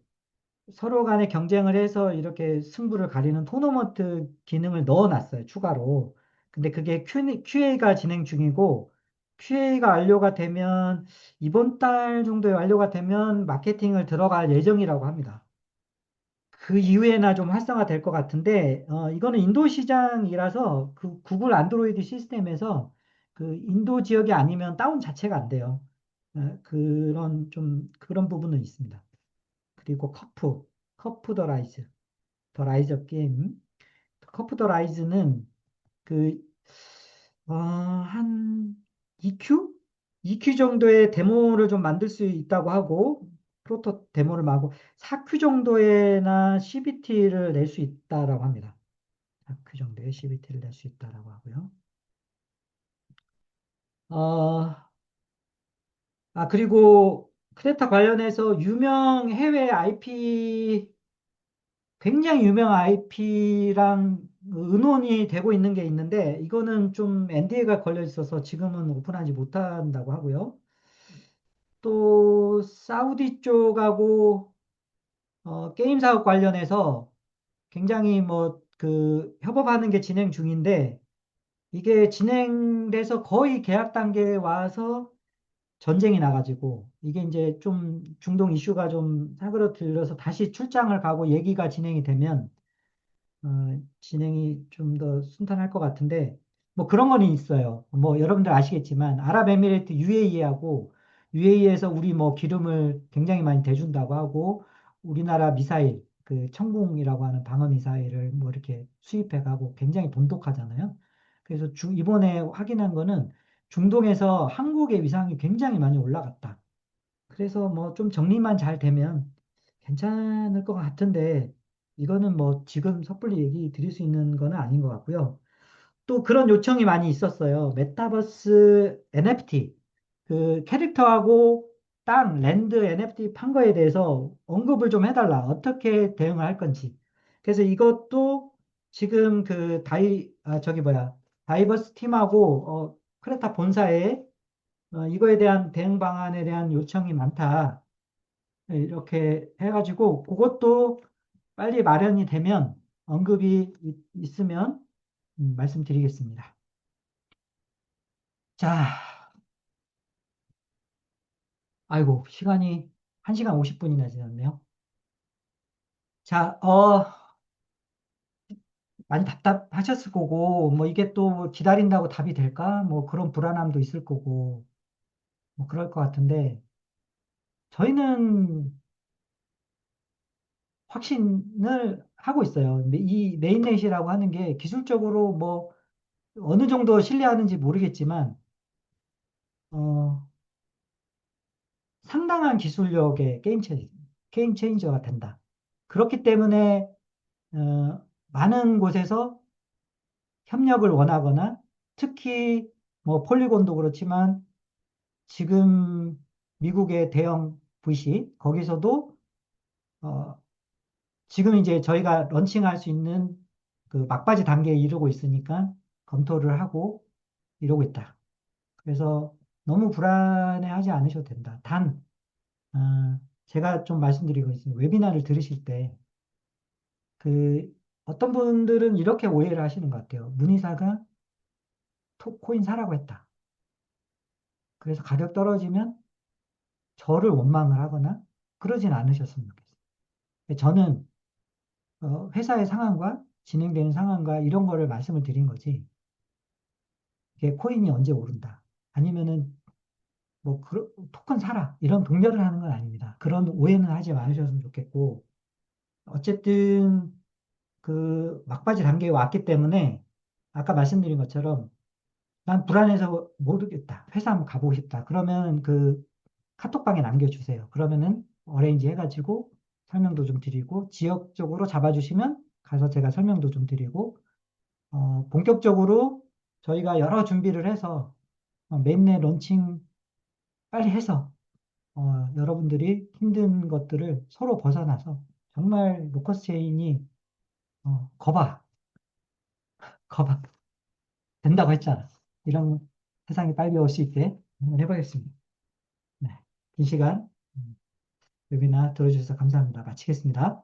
서로 간에 경쟁을 해서 이렇게 승부를 가리는 토너먼트 기능을 넣어놨어요, 추가로. 근데 그게 QA가 진행 중이고, QA가 완료가 되면, 이번 달 정도에 완료가 되면 마케팅을 들어갈 예정이라고 합니다. 그 이후에나 좀 활성화될 것 같은데, 이거는 인도 시장이라서 그 구글 안드로이드 시스템에서 그 인도 지역이 아니면 다운 자체가 안 돼요. 그런 부분은 있습니다. 그리고 커프 더 라이즈 업 게임. 커프 더 라이즈는 그, 한 2Q? 2Q 정도의 데모를 좀 만들 수 있다고 하고, 프로토 데모를 하고, 4Q 정도에나 CBT를 낼 수 있다라고 합니다. 4Q 정도의 CBT를 낼 수 있다라고 하고요. 어, 그리고 크레타 관련해서 해외 IP 굉장히 유명한 IP랑 의논이 되고 있는 게 있는데 이거는 좀 NDA가 걸려 있어서 지금은 오픈하지 못한다고 하고요. 또 사우디 쪽하고 게임 사업 관련해서 굉장히 뭐 그 협업하는 게 진행 중인데 이게 진행돼서 거의 계약 단계에 와서 전쟁이 나가지고 이게 이제 좀 중동 이슈가 좀 사그러들려서 다시 출장을 가고 얘기가 진행이 되면 진행이 좀 더 순탄할 것 같은데, 뭐 그런 거는 있어요. 뭐 여러분들 아시겠지만, 아랍에미레이트 UAE하고, UAE에서 우리 뭐 기름을 굉장히 많이 대준다고 하고, 우리나라 미사일, 그 청궁이라고 하는 방어 미사일을 뭐 이렇게 수입해 가고 굉장히 돈독하잖아요. 그래서 이번에 확인한 거는 중동에서 한국의 위상이 굉장히 많이 올라갔다. 그래서 뭐 좀 정리만 잘 되면 괜찮을 것 같은데 이거는 뭐 지금 섣불리 얘기 드릴 수 있는 거는 아닌 것 같고요. 또 그런 요청이 많이 있었어요. 메타버스 NFT 그 캐릭터하고 땅, 랜드 NFT 판 거에 대해서 언급을 좀 해달라. 어떻게 대응을 할 건지. 그래서 이것도 지금 저기 뭐야 다이버스 팀하고 크레타 본사에 이거에 대한 대응 방안에 대한 요청이 많다. 네, 이렇게 해가지고 그것도 빨리 마련이 되면 언급이 있으면 말씀드리겠습니다. 자, 아이고, 시간이 1시간 50분이나 지났네요. 자, 많이 답답하셨을 거고, 뭐 이게 또 기다린다고 답이 될까? 뭐 그런 불안함도 있을 거고, 뭐 그럴 것 같은데, 저희는 확신을 하고 있어요. 이 메인넷이라고 하는 게 기술적으로 뭐 어느 정도 신뢰하는지 모르겠지만, 어, 상당한 기술력의 게임 체인저가 된다. 그렇기 때문에 많은 곳에서 협력을 원하거나 특히 뭐 폴리곤도 그렇지만 지금 미국의 대형 VC 거기서도 어, 지금 이제 저희가 런칭할 수 있는 그 막바지 단계에 이르고 있으니까 검토를 하고 이러고 있다. 그래서 너무 불안해하지 않으셔도 된다. 제가 좀 말씀드리고 있습니다. 웨비나를 들으실 때, 어떤 분들은 이렇게 오해를 하시는 것 같아요. 문의사가 코인 사라고 했다. 그래서 가격 떨어지면 저를 원망을 하거나 그러진 않으셨으면 좋겠어요. 저는 회사의 상황과 진행되는 상황과 이런 거를 말씀을 드린 거지. 이게 코인이 언제 오른다. 아니면은 토큰 사라. 이런 독려를 하는 건 아닙니다. 그런 오해는 하지 마주셨으면 좋겠고, 어쨌든 그 막바지 단계에 왔기 때문에 아까 말씀드린 것처럼 난 불안해서 모르겠다. 회사 한번 가보고 싶다. 그러면 그 카톡방에 남겨주세요. 그러면은 어레인지 해가지고 설명도 좀 드리고 지역적으로 잡아주시면 가서 제가 설명도 좀 드리고 본격적으로 저희가 여러 준비를 해서 매일내 런칭 빨리 해서 여러분들이 힘든 것들을 서로 벗어나서 정말 로커스 체인이 거봐, 거봐 된다고 했잖아. 이런 세상이 빨리 올 수 있게 한번 해보겠습니다. 네. 긴 시간 웨비나 들어주셔서 감사합니다. 마치겠습니다.